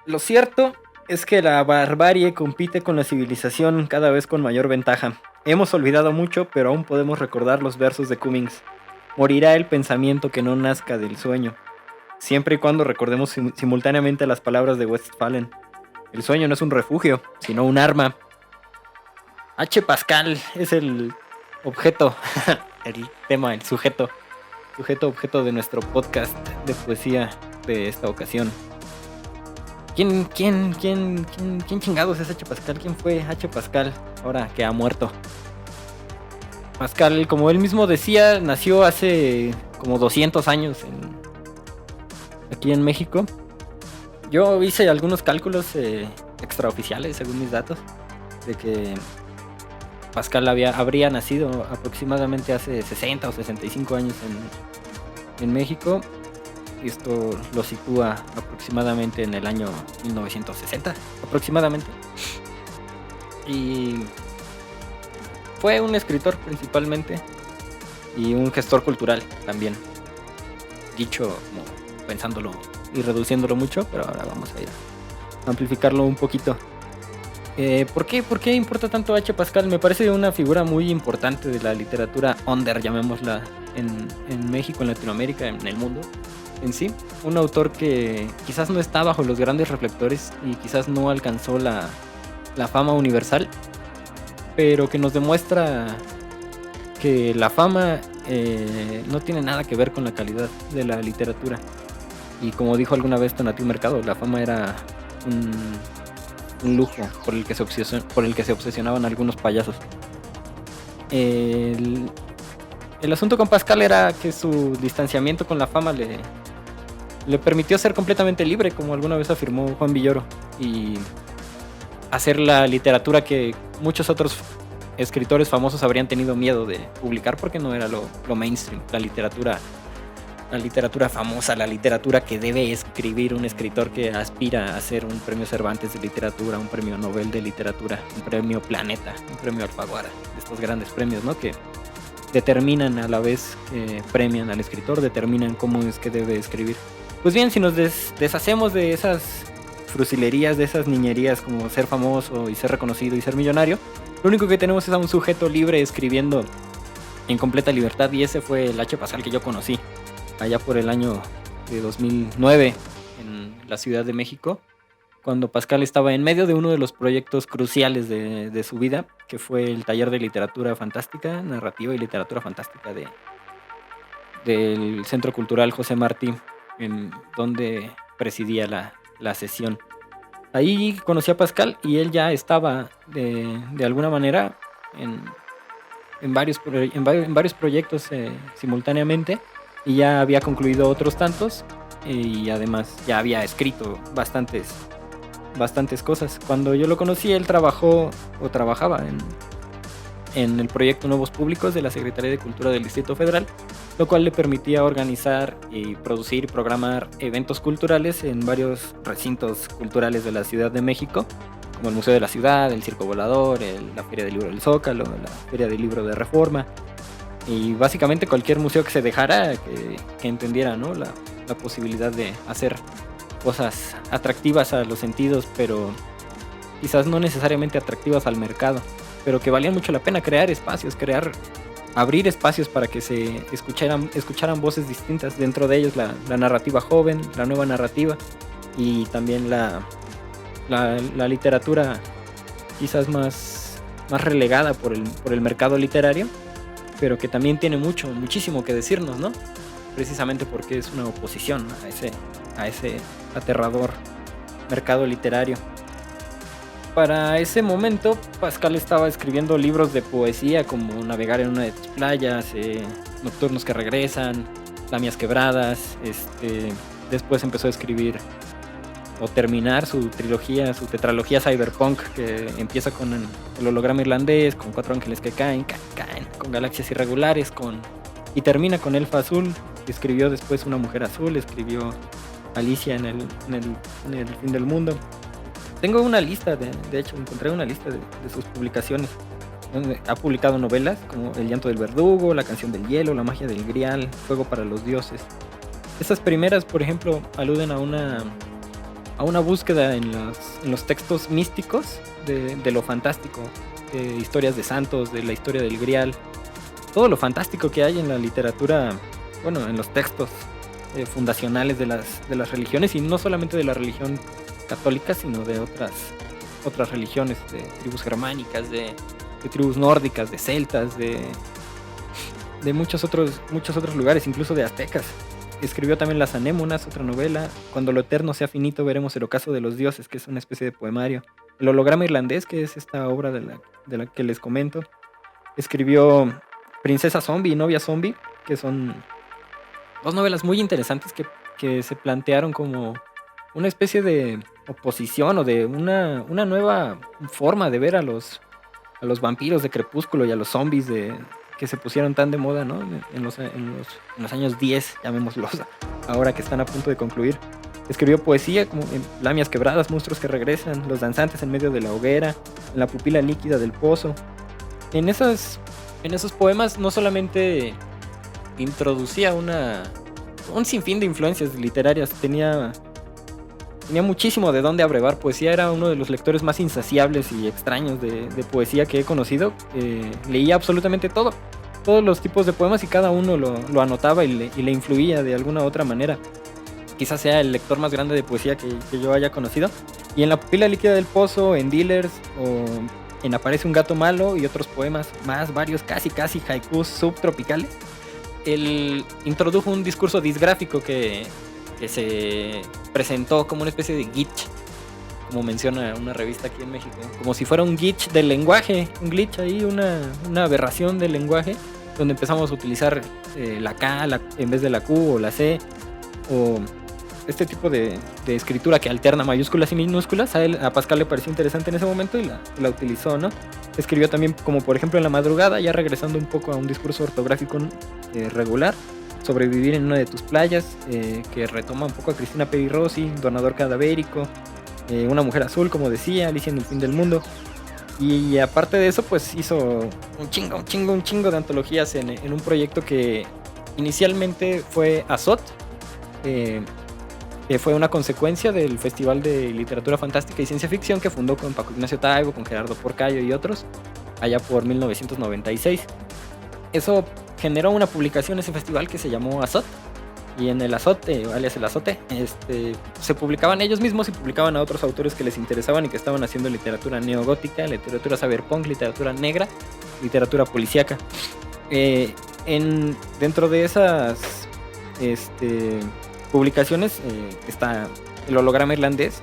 Lo cierto es que la barbarie compite con la civilización cada vez con mayor ventaja. Hemos olvidado mucho, pero aún podemos recordar los versos de Cummings. Morirá el pensamiento que no nazca del sueño, siempre y cuando recordemos simultáneamente las palabras de Westphalen. El sueño no es un refugio, sino un arma. H. Pascal es el objeto, el tema, el sujeto objeto de nuestro podcast de poesía de esta ocasión. ¿Quién chingados es H. Pascal? ¿Quién fue H. Pascal ahora que ha muerto? Pascal, como él mismo decía, nació hace como 200 años aquí en México. Yo hice algunos cálculos extraoficiales, según mis datos, de que Pascal habría nacido aproximadamente hace 60 o 65 años en México. Y esto lo sitúa aproximadamente en el año 1960, aproximadamente. Y fue un escritor principalmente y un gestor cultural también. Dicho como pensándolo y reduciéndolo mucho, pero ahora vamos a ir a amplificarlo un poquito. ¿Por qué importa tanto H. Pascal? Me parece una figura muy importante de la literatura under, llamémosla, en México, en Latinoamérica, en el mundo en sí. Un autor que quizás no está bajo los grandes reflectores y quizás no alcanzó la fama universal, pero que nos demuestra que la fama no tiene nada que ver con la calidad de la literatura. Y como dijo alguna vez Tonatiuh Mercado, la fama era un lujo por el que se obsesionaban algunos payasos. El asunto con Pascal era que su distanciamiento con la fama le permitió ser completamente libre, como alguna vez afirmó Juan Villoro, y hacer la literatura que muchos otros escritores famosos habrían tenido miedo de publicar porque no era lo mainstream, la literatura famosa, la literatura que debe escribir un escritor que aspira a ser un premio Cervantes de literatura, un premio Nobel de literatura, un premio Planeta, un premio Alfaguara, estos grandes premios, ¿no? Que determinan a la vez, premian al escritor, determinan cómo es que debe escribir. Pues bien, si nos deshacemos de esas frusilerías, de esas niñerías como ser famoso y ser reconocido y ser millonario, lo único que tenemos es a un sujeto libre escribiendo en completa libertad, y ese fue el H. Pascal que yo conocí allá por el año de 2009 en la Ciudad de México, cuando Pascal estaba en medio de uno de los proyectos cruciales de su vida, que fue el taller de literatura fantástica, narrativa y literatura fantástica del Centro Cultural José Martí, en donde presidía la sesión. Ahí conocí a Pascal y él ya estaba de alguna manera en varios proyectos simultáneamente, y ya había concluido otros tantos, y además ya había escrito bastantes cosas. Cuando yo lo conocí, él trabajaba en el proyecto Nuevos Públicos de la Secretaría de Cultura del Distrito Federal, lo cual le permitía organizar y producir y programar eventos culturales en varios recintos culturales de la Ciudad de México, como el Museo de la Ciudad, el Circo Volador, la Feria del Libro del Zócalo, la Feria del Libro de Reforma, y básicamente cualquier museo que se dejara, que entendiera, ¿no?, la posibilidad de hacer cosas atractivas a los sentidos, pero quizás no necesariamente atractivas al mercado, pero que valían mucho la pena crear espacios, abrir espacios para que se escucharan voces distintas, dentro de ellos la narrativa joven, la nueva narrativa, y también la literatura quizás más relegada por el mercado literario, pero que también tiene muchísimo que decirnos, ¿no? Precisamente porque es una oposición a ese aterrador mercado literario. Para ese momento, Pascal estaba escribiendo libros de poesía como Navegar en una de tus playas, Nocturnos que regresan, Lamias quebradas. Después empezó a escribir o terminar su tetralogía cyberpunk, que empieza con el holograma irlandés, con 4 ángeles que caen, con galaxias irregulares, y termina con Elfa Azul. Escribió después Una mujer azul, escribió Alicia en el fin del mundo. Tengo una lista, de hecho encontré una lista de sus publicaciones, donde ha publicado novelas como El llanto del verdugo, La canción del hielo, La magia del grial, Fuego para los dioses. Estas primeras, por ejemplo, aluden a una a una búsqueda en los textos místicos de lo fantástico, de historias de santos, de la historia del Grial, todo lo fantástico que hay en la literatura, bueno, en los textos fundacionales de las religiones, y no solamente de la religión católica, sino de otras religiones, de tribus germánicas, de tribus nórdicas, de celtas, de muchos otros lugares, incluso de aztecas. Escribió también Las Anémonas, otra novela. Cuando lo eterno sea finito, veremos el ocaso de los dioses, que es una especie de poemario. El holograma irlandés, que es esta obra de la que les comento. Escribió Princesa Zombie y Novia Zombie, que son dos novelas muy interesantes que se plantearon como una especie de oposición o de una nueva forma de ver a los vampiros de Crepúsculo y a los zombies que se pusieron tan de moda, ¿no? En los años 10, llamémoslos, ahora que están a punto de concluir. Escribió poesía como en Lamias quebradas, monstruos que regresan, los danzantes en medio de la hoguera, en la pupila líquida del pozo. En esos poemas no solamente introducía un sinfín de influencias literarias, tenía muchísimo de dónde abrevar poesía. Era uno de los lectores más insaciables y extraños de poesía que he conocido. Leía absolutamente todos los tipos de poemas, y cada uno lo anotaba y le influía de alguna otra manera. Quizás sea el lector más grande de poesía que yo haya conocido. Y en La pupila líquida del pozo, en Dealers, o en Aparece un gato malo, y otros poemas más, varios casi haikus subtropicales, él introdujo un discurso disgráfico que se presentó como una especie de glitch, como menciona una revista aquí en México, como si fuera un glitch del lenguaje, un glitch ahí, una aberración del lenguaje, donde empezamos a utilizar la K en vez de la Q o la C, o este tipo de escritura que alterna mayúsculas y minúsculas. A Pascal le pareció interesante en ese momento y la utilizó, ¿no? Escribió también, como por ejemplo en La madrugada, ya regresando un poco a un discurso ortográfico regular, Sobrevivir en una de tus playas, que retoma un poco a Cristina Peri Rossi, Donador cadavérico, Una mujer azul, como decía, Alicia en el fin del mundo. Y aparte de eso, pues hizo un chingo de antologías en un proyecto que inicialmente fue Azot, que fue una consecuencia del Festival de Literatura Fantástica y Ciencia Ficción que fundó con Paco Ignacio Taibo, con Gerardo Porcayo y otros, allá por 1996. Eso generó una publicación, ese festival, que se llamó Azot, y en el Azote, alias el Azote, se publicaban ellos mismos y publicaban a otros autores que les interesaban y que estaban haciendo literatura neogótica, literatura cyberpunk, literatura negra, literatura policíaca. Dentro de esas publicaciones está El holograma irlandés,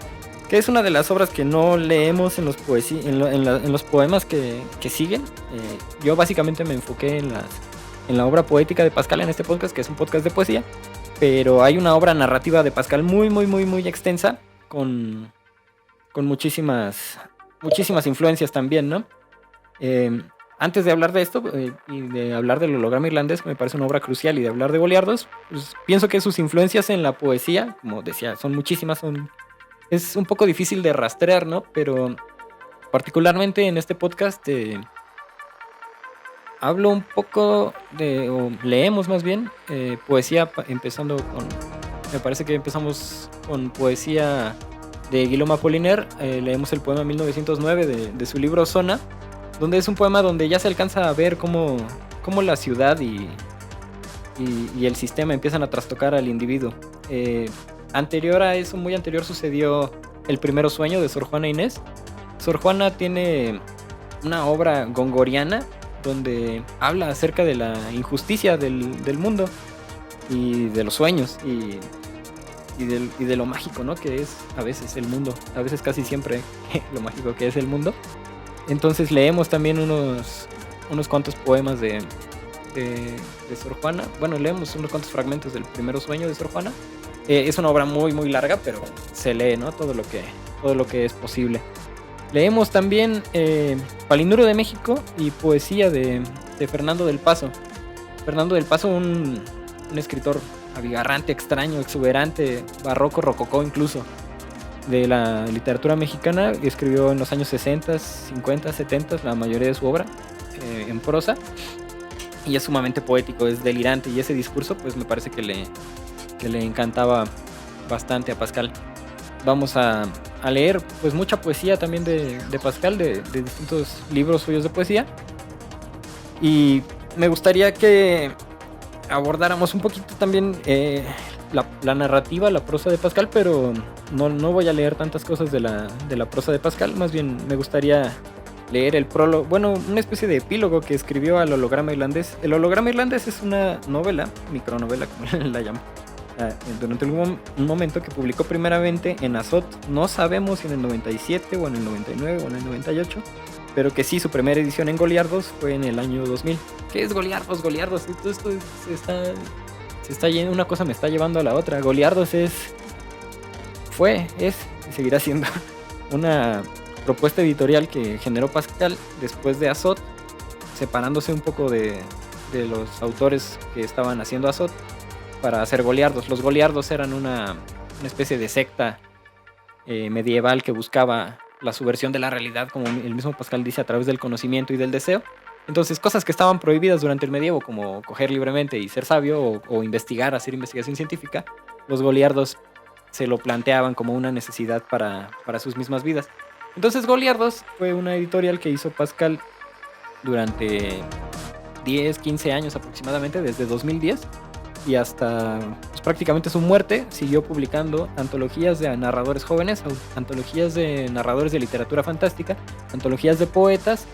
que es una de las obras que no leemos en los poemas que siguen. Yo básicamente me enfoqué en la obra poética de Pascal en este podcast, que es un podcast de poesía, pero hay una obra narrativa de Pascal muy extensa, con muchísimas influencias también, ¿no? Antes de hablar de esto y de hablar del holograma irlandés, que me parece una obra crucial, y de hablar de Goliardos, pues pienso que sus influencias en la poesía, como decía, son muchísimas, es un poco difícil de rastrear, ¿no? Pero particularmente en este podcast hablo un poco o leemos más bien, poesía, empezando me parece que empezamos con poesía de Guillaume Apollinaire. Leemos el poema 1909 de su libro Zona, donde es un poema donde ya se alcanza a ver cómo la ciudad y el sistema empiezan a trastocar al individuo. Anterior a eso, muy anterior, sucedió El primero sueño de Sor Juana Inés. Sor Juana tiene una obra gongoriana donde habla acerca de la injusticia del mundo y de los sueños y de lo mágico, ¿no? Que es a veces el mundo, a veces casi siempre lo mágico que es el mundo. Entonces leemos también unos cuantos poemas de Sor Juana. Bueno, leemos unos cuantos fragmentos del primero sueño de Sor Juana. Es una obra muy larga, pero se lee, ¿no? Todo lo que es posible. Leemos también Palinduro de México y poesía de Fernando del Paso. Fernando del Paso, un escritor abigarrante, extraño, exuberante, barroco, rococó incluso, de la literatura mexicana. Escribió en los años 60, 50, 70 la mayoría de su obra en prosa, y es sumamente poético, es delirante, y ese discurso pues me parece que le encantaba bastante a Pascal. vamos a leer pues mucha poesía también de Pascal, de distintos libros suyos de poesía. Y me gustaría que abordáramos un poquito también la narrativa, la prosa de Pascal, pero no voy a leer tantas cosas de la prosa de Pascal, más bien me gustaría leer el prólogo, bueno, una especie de epílogo que escribió al Holograma Irlandés. El Holograma Irlandés es una novela, micronovela como la llamo, durante un momento que publicó primeramente en Azot, no sabemos si en el 97 o en el 99 o en el 98, pero que sí, su primera edición en Goliardos fue en el año 2000. ¿Qué es Goliardos? Goliardos, esto se está yendo, una cosa me está llevando a la otra. Goliardos es y seguirá siendo una propuesta editorial que generó Pascal después de Azot, separándose un poco de los autores que estaban haciendo Azot para hacer Goliardos. Los Goliardos eran una especie de secta medieval que buscaba la subversión de la realidad, como el mismo Pascal dice, a través del conocimiento y del deseo. Entonces, cosas que estaban prohibidas durante el medievo, como coger libremente y ser sabio, o investigar, hacer investigación científica, los Goliardos se lo planteaban como una necesidad para sus mismas vidas. Entonces, Goliardos fue una editorial que hizo Pascal durante 10, 15 años aproximadamente, desde 2010 y hasta pues, prácticamente su muerte. Siguió publicando antologías de narradores jóvenes, antologías de narradores de literatura fantástica, antologías de poetas,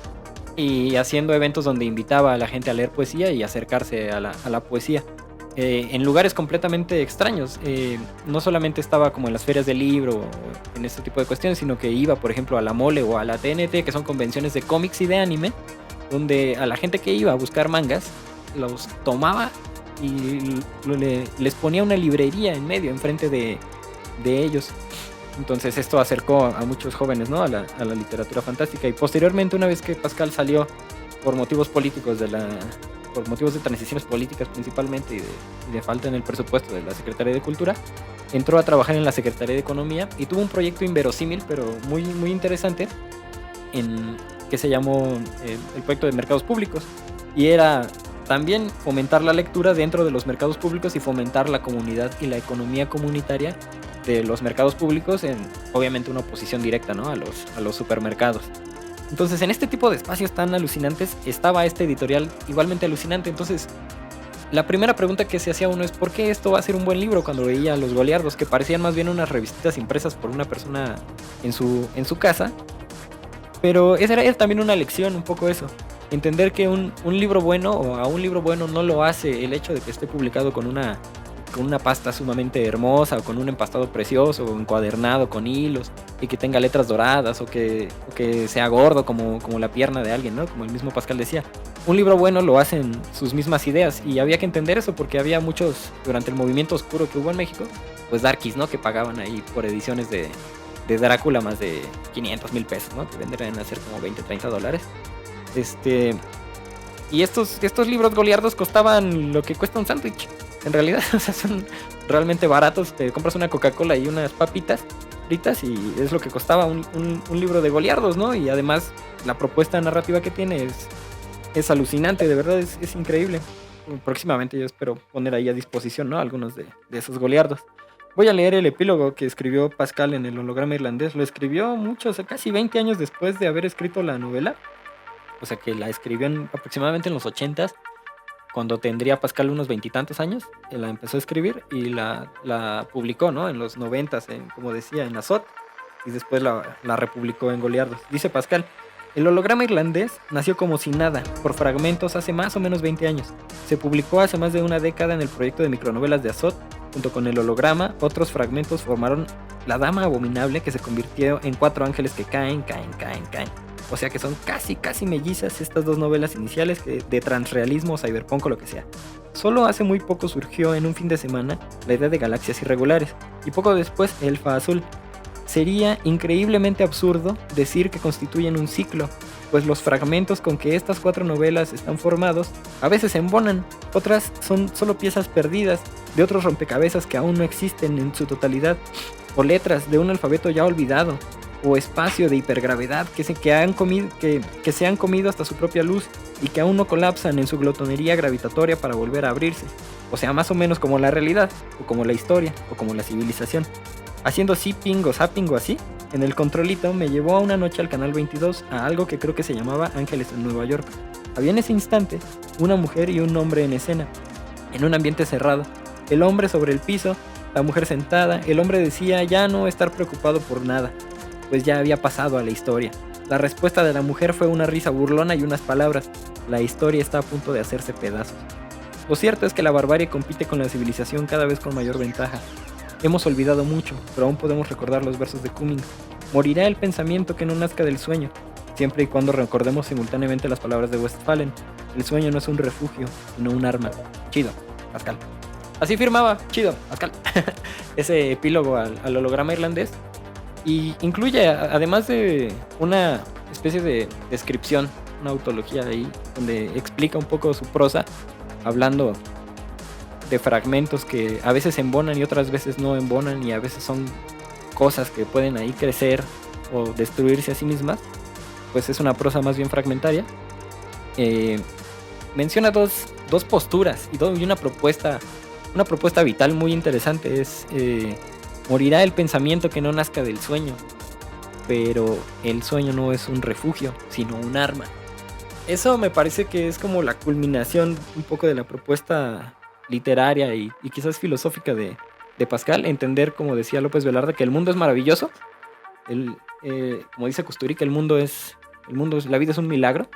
y haciendo eventos donde invitaba a la gente a leer poesía y acercarse a la poesía. En lugares completamente extraños. No solamente estaba como en las ferias del libro, en este tipo de cuestiones, sino que iba, por ejemplo, a la Mole o a la TNT, que son convenciones de cómics y de anime, donde a la gente que iba a buscar mangas, los tomaba y les ponía una librería en medio, enfrente de ellos. Entonces esto acercó a muchos jóvenes, ¿no?, a la literatura fantástica. Y posteriormente, una vez que Pascal salió por motivos políticos por motivos de transiciones políticas principalmente y de falta en el presupuesto de la Secretaría de Cultura, entró a trabajar en la Secretaría de Economía y tuvo un proyecto inverosímil pero muy, muy interesante que se llamó el proyecto de mercados públicos, y era también fomentar la lectura dentro de los mercados públicos y fomentar la comunidad y la economía comunitaria de los mercados públicos, en obviamente una oposición directa, ¿no?, a los supermercados. Entonces, en este tipo de espacios tan alucinantes estaba este editorial igualmente alucinante. Entonces, la primera pregunta que se hacía uno es: ¿por qué esto va a ser un buen libro? Cuando veía los Goliardos, que parecían más bien unas revistitas impresas por una persona en su casa. Pero esa era también una lección, un poco eso. Entender que un libro bueno, o a un libro bueno no lo hace el hecho de que esté publicado con una pasta sumamente hermosa, o con un empastado precioso, o encuadernado con hilos, y que tenga letras doradas, o que sea gordo como la pierna de alguien, ¿no? Como el mismo Pascal decía. Un libro bueno lo hacen sus mismas ideas, y había que entender eso porque había muchos, durante el movimiento oscuro que hubo en México, pues darkies, ¿no?, que pagaban ahí por ediciones de Drácula más de 500,000 pesos, ¿no?, que vendrían a ser como $20, $30. Y estos libros Goliardos costaban lo que cuesta un sándwich. En realidad, o sea, son realmente baratos. Te compras una Coca-Cola y unas papitas fritas y es lo que costaba un libro de Goliardos, ¿no? Y además la propuesta narrativa que tiene es alucinante, de verdad es increíble. Próximamente yo espero poner ahí a disposición, ¿no?, algunos de esos Goliardos. Voy a leer el epílogo que escribió Pascal en el Holograma Irlandés. Lo escribió casi 20 años después de haber escrito la novela. O sea que la escribió aproximadamente en los 80s, cuando tendría Pascal unos 20 y tantos años. La empezó a escribir y la publicó, ¿no?, en los 90s, como decía, en Azot, y después la republicó en Goliardos. Dice Pascal: el Holograma Irlandés nació como si nada, por fragmentos, hace más o menos 20 años. Se publicó hace más de una década en el proyecto de micronovelas de Azot. Junto con el Holograma, otros fragmentos formaron La Dama Abominable, que se convirtió en 4 ángeles que caen. O sea que son casi mellizas estas dos novelas iniciales de transrealismo, cyberpunk o lo que sea. Solo hace muy poco surgió en un fin de semana la idea de Galaxias Irregulares, y poco después Elfa Azul. Sería increíblemente absurdo decir que constituyen un ciclo, pues los fragmentos con que estas 4 novelas están formados a veces se embonan, otras son solo piezas perdidas de otros rompecabezas que aún no existen en su totalidad, o letras de un alfabeto ya olvidado, o espacio de hipergravedad que se han comido hasta su propia luz y que aún no colapsan en su glotonería gravitatoria para volver a abrirse. O sea, más o menos como la realidad, o como la historia, o como la civilización. haciendo zipping o zapping o así, en el controlito me llevó a una noche al canal 22 a algo que creo que se llamaba Ángeles en Nueva York. Había en ese instante una mujer y un hombre en escena, en un ambiente cerrado. El hombre sobre el piso, la mujer sentada. El hombre decía ya no estar preocupado por nada, pues ya había pasado a la historia. La respuesta de la mujer fue una risa burlona y unas palabras: la historia está a punto de hacerse pedazos. Lo cierto es que la barbarie compite con la civilización cada vez con mayor ventaja. Hemos olvidado mucho, pero aún podemos recordar los versos de Cumming. Morirá el pensamiento que no nazca del sueño, siempre y cuando recordemos simultáneamente las palabras de Westphalen. El sueño no es un refugio, sino un arma. Chido, Pascal. Así firmaba, chido, Pascal. Ese epílogo al holograma irlandés. Y incluye, además de una especie de descripción, una autología ahí, donde explica un poco su prosa, hablando de fragmentos que a veces embonan y otras veces no embonan, y a veces son cosas que pueden ahí crecer o destruirse a sí mismas. Pues es una prosa más bien fragmentaria. Menciona dos posturas y una propuesta vital muy interesante. Es morirá el pensamiento que no nazca del sueño, pero el sueño no es un refugio, sino un arma. Eso me parece que es como la culminación un poco de la propuesta literaria y quizás filosófica de Pascal. Entender, como decía López Velarde, que el mundo es maravilloso. Como dice Kusturica, la vida es un milagro,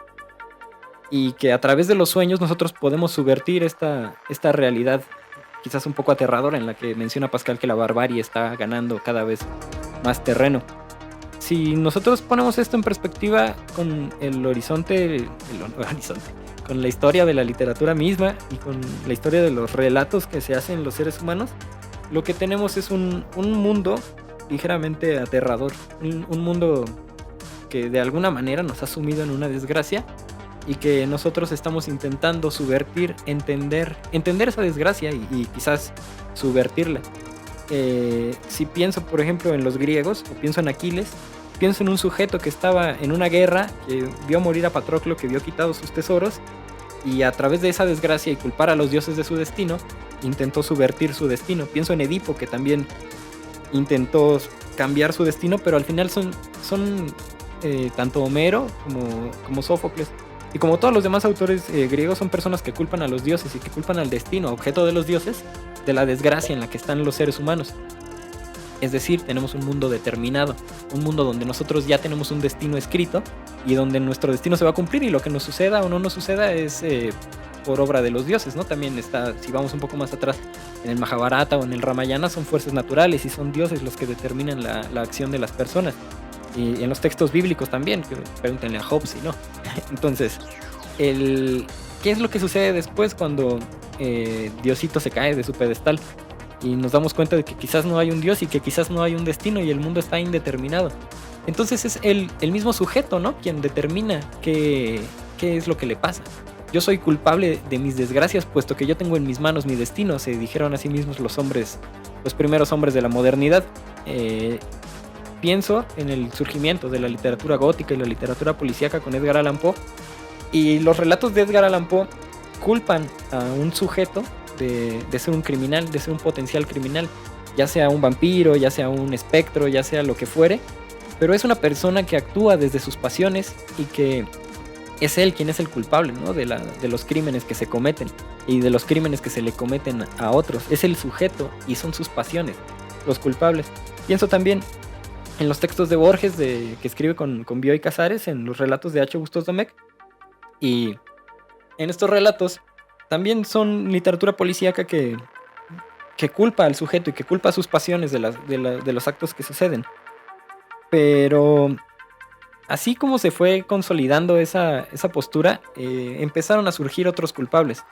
y que a través de los sueños nosotros podemos subvertir esta realidad quizás un poco aterradora, en la que menciona Pascal que la barbarie está ganando cada vez más terreno. Si nosotros ponemos esto en perspectiva con el horizonte, con la historia de la literatura misma y con la historia de los relatos que se hacen los seres humanos, lo que tenemos es un mundo ligeramente aterrador, un mundo que de alguna manera nos ha sumido en una desgracia, y que nosotros estamos intentando subvertir, entender esa desgracia y quizás subvertirla. Si pienso, por ejemplo, en los griegos, o pienso en Aquiles, pienso en un sujeto que estaba en una guerra, que vio morir a Patroclo, que vio quitados sus tesoros, y a través de esa desgracia y culpar a los dioses de su destino, intentó subvertir su destino. Pienso en Edipo, que también intentó cambiar su destino, pero al final son tanto Homero como Sófocles, y como todos los demás autores griegos, son personas que culpan a los dioses y que culpan al destino, objeto de los dioses, de la desgracia en la que están los seres humanos. Es decir, tenemos un mundo determinado, un mundo donde nosotros ya tenemos un destino escrito y donde nuestro destino se va a cumplir, y lo que nos suceda o no nos suceda es por obra de los dioses, ¿no? También está, si vamos un poco más atrás, en el Mahabharata o en el Ramayana, son fuerzas naturales y son dioses los que determinan la acción de las personas. Y en los textos bíblicos también, que pregúntenle a Job si no. Entonces, ¿qué es lo que sucede después cuando Diosito se cae de su pedestal? Y nos damos cuenta de que quizás no hay un Dios y que quizás no hay un destino y el mundo está indeterminado. Entonces es el mismo sujeto, ¿no?, quien determina qué es lo que le pasa. Yo soy culpable de mis desgracias, puesto que yo tengo en mis manos mi destino, se dijeron a sí mismos los primeros hombres de la modernidad. Pienso en el surgimiento de la literatura gótica y la literatura policíaca con Edgar Allan Poe, y los relatos de Edgar Allan Poe culpan a un sujeto de ser un criminal, de ser un potencial criminal, ya sea un vampiro, ya sea un espectro, ya sea lo que fuere, pero es una persona que actúa desde sus pasiones y que es él quien es el culpable, ¿no?, de los crímenes que se cometen y de los crímenes que se le cometen a otros. Es el sujeto y son sus pasiones los culpables. Pienso también en los textos de Borges, que escribe con Bioy Casares, en los relatos de H. Bustos Domecq, y en estos relatos también son literatura policíaca que culpa al sujeto y que culpa a sus pasiones de los actos que suceden. Pero así como se fue consolidando esa postura, empezaron a surgir otros culpables,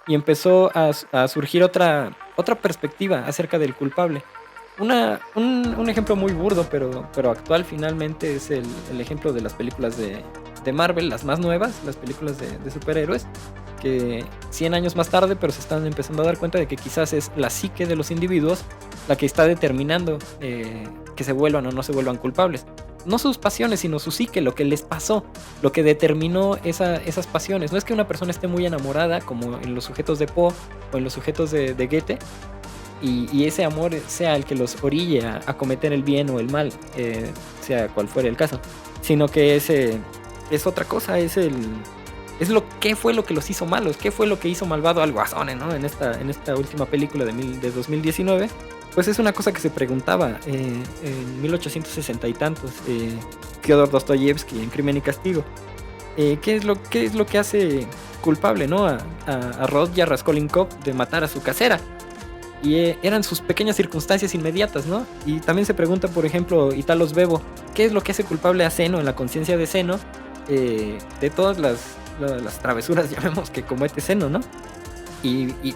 y empezó a surgir otra perspectiva acerca del culpable. Un ejemplo muy burdo, pero actual finalmente, es el ejemplo de las películas de Marvel, las más nuevas, las películas de superhéroes, que 100 años más tarde, pero se están empezando a dar cuenta de que quizás es la psique de los individuos la que está determinando que se vuelvan o no se vuelvan culpables. No sus pasiones, sino su psique, lo que les pasó, lo que determinó esas pasiones. No es que una persona esté muy enamorada, como en los sujetos de Poe o en los sujetos de Goethe, y ese amor sea el que los orille a cometer el bien o el mal, sea cual fuera el caso, sino que es otra cosa, qué fue lo que los hizo malos, qué fue lo que hizo malvado al Guasón, ¿no? En esta última película de 2019, pues es una cosa que se preguntaba en 1860 y tantos, Fyodor Dostoyevsky en Crimen y Castigo. ¿Qué es lo que hace culpable, ¿no? A Rodya Raskolnikov de matar a su casera? Y eran sus pequeñas circunstancias inmediatas, ¿no? Y también se pregunta, por ejemplo, Italo Svevo, ¿qué es lo que hace culpable a Zeno en la conciencia de Zeno de todas las travesuras, llamemos, que comete Zeno, ¿no?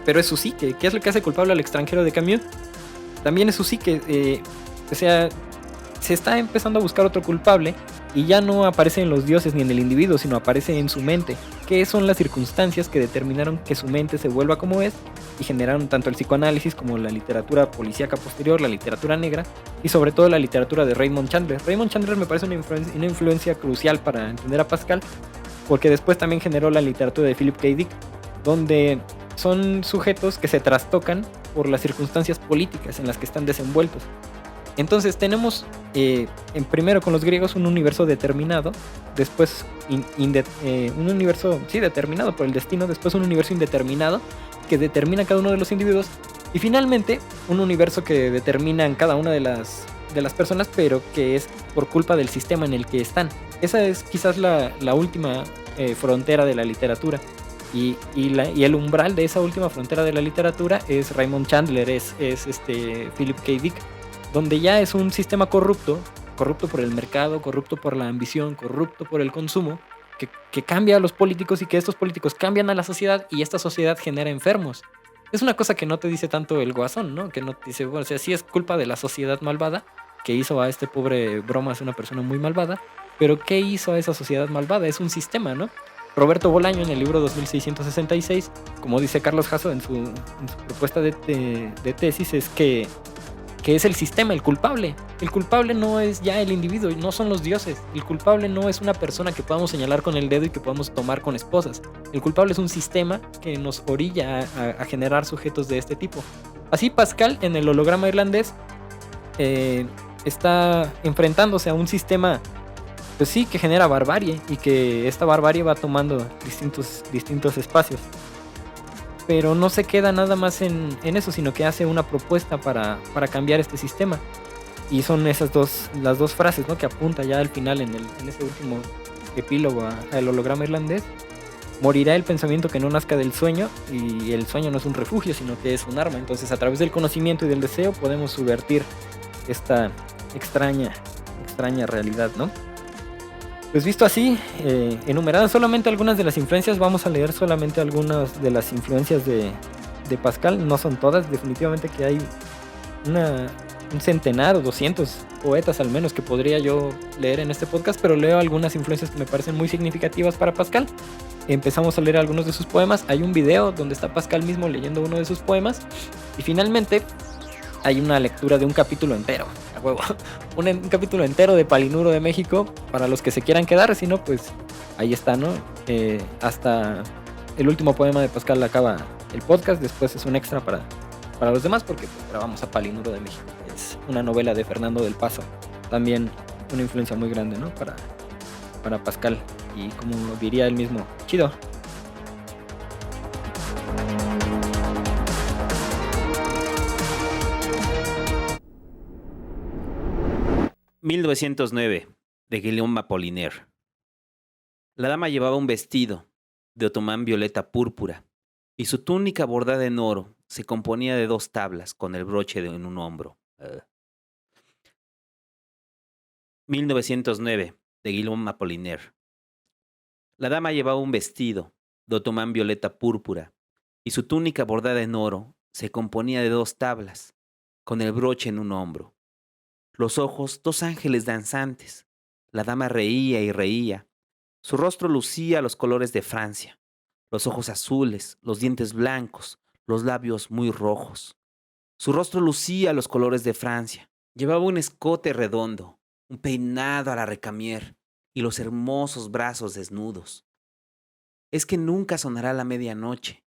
Pero es su psique. ¿Qué es lo que hace culpable al extranjero de Camus? También es su psique. O sea, se está empezando a buscar otro culpable y ya no aparece en los dioses ni en el individuo, sino aparece en su mente. ¿Qué son las circunstancias que determinaron que su mente se vuelva como es y generaron tanto el psicoanálisis como la literatura policíaca posterior, la literatura negra y sobre todo la literatura de Raymond Chandler? Raymond Chandler me parece una influencia crucial para entender a Pascal, porque después también generó la literatura de Philip K. Dick, donde son sujetos que se trastocan por las circunstancias políticas en las que están desenvueltos. Entonces tenemos en primero con los griegos un universo determinado, después un universo determinado por el destino, después un universo indeterminado que determina cada uno de los individuos y finalmente un universo que determinan cada una de las personas, pero que es por culpa del sistema en el que están. Esa es quizás la última frontera de la literatura. Y el umbral de esa última frontera de la literatura es Raymond Chandler, es Philip K. Dick, donde ya es un sistema corrupto por el mercado, corrupto por la ambición, corrupto por el consumo, que cambia a los políticos y que estos políticos cambian a la sociedad y esta sociedad genera enfermos. Es una cosa que no te dice tanto el Guasón, ¿no? Que no te dice, bueno, o sea, sí es culpa de la sociedad malvada, que hizo a este pobre Bromas una persona muy malvada, pero ¿qué hizo a esa sociedad malvada? Es un sistema, ¿no? Roberto Bolaño en el libro 2666, como dice Carlos Jasso en su propuesta de tesis, es que es el sistema el culpable. El culpable no es ya el individuo, no son los dioses. El culpable no es una persona que podamos señalar con el dedo y que podamos tomar con esposas. El culpable es un sistema que nos orilla a generar sujetos de este tipo. Así Pascal en el holograma irlandés está enfrentándose a un sistema, pues sí, que genera barbarie y que esta barbarie va tomando distintos espacios. Pero no se queda nada más en eso, sino que hace una propuesta para cambiar este sistema. Y son las dos frases, ¿no?, que apunta ya al final en ese último epílogo al holograma irlandés. Morirá el pensamiento que no nazca del sueño, y el sueño no es un refugio, sino que es un arma. Entonces, a través del conocimiento y del deseo podemos subvertir esta extraña realidad, ¿no? Pues visto así, enumeradas solamente algunas de las influencias, vamos a leer solamente algunas de las influencias de Pascal. No son todas, definitivamente que hay un centenar o 200 poetas al menos que podría yo leer en este podcast, pero leo algunas influencias que me parecen muy significativas para Pascal. Empezamos a leer algunos de sus poemas. Hay un video donde está Pascal mismo leyendo uno de sus poemas. Y finalmente hay una lectura de un capítulo entero, a huevo, un capítulo entero de Palinuro de México para los que se quieran quedar. Si no, pues ahí está, ¿no? Hasta el último poema de Pascal acaba el podcast. Después es un extra para los demás, porque pues grabamos a Palinuro de México. Es una novela de Fernando del Paso, también una influencia muy grande, ¿no?, para Pascal. Y como diría él mismo, chido. ...1909... de Guillaume Apollinaire. La dama llevaba un vestido de otomán violeta púrpura, y su túnica bordada en oro se componía de 2 tablas con el broche en un hombro. 1909... de Guillaume Apollinaire. La dama llevaba un vestido de otomán violeta púrpura, y su túnica bordada en oro se componía de 2 tablas con el broche en un hombro. Los ojos, 2 ángeles danzantes. La dama reía y reía. Su rostro lucía los colores de Francia. Los ojos azules, los dientes blancos, los labios muy rojos. Su rostro lucía los colores de Francia. Llevaba un escote redondo, un peinado a la Recamier y los hermosos brazos desnudos. Es que nunca sonará la medianoche.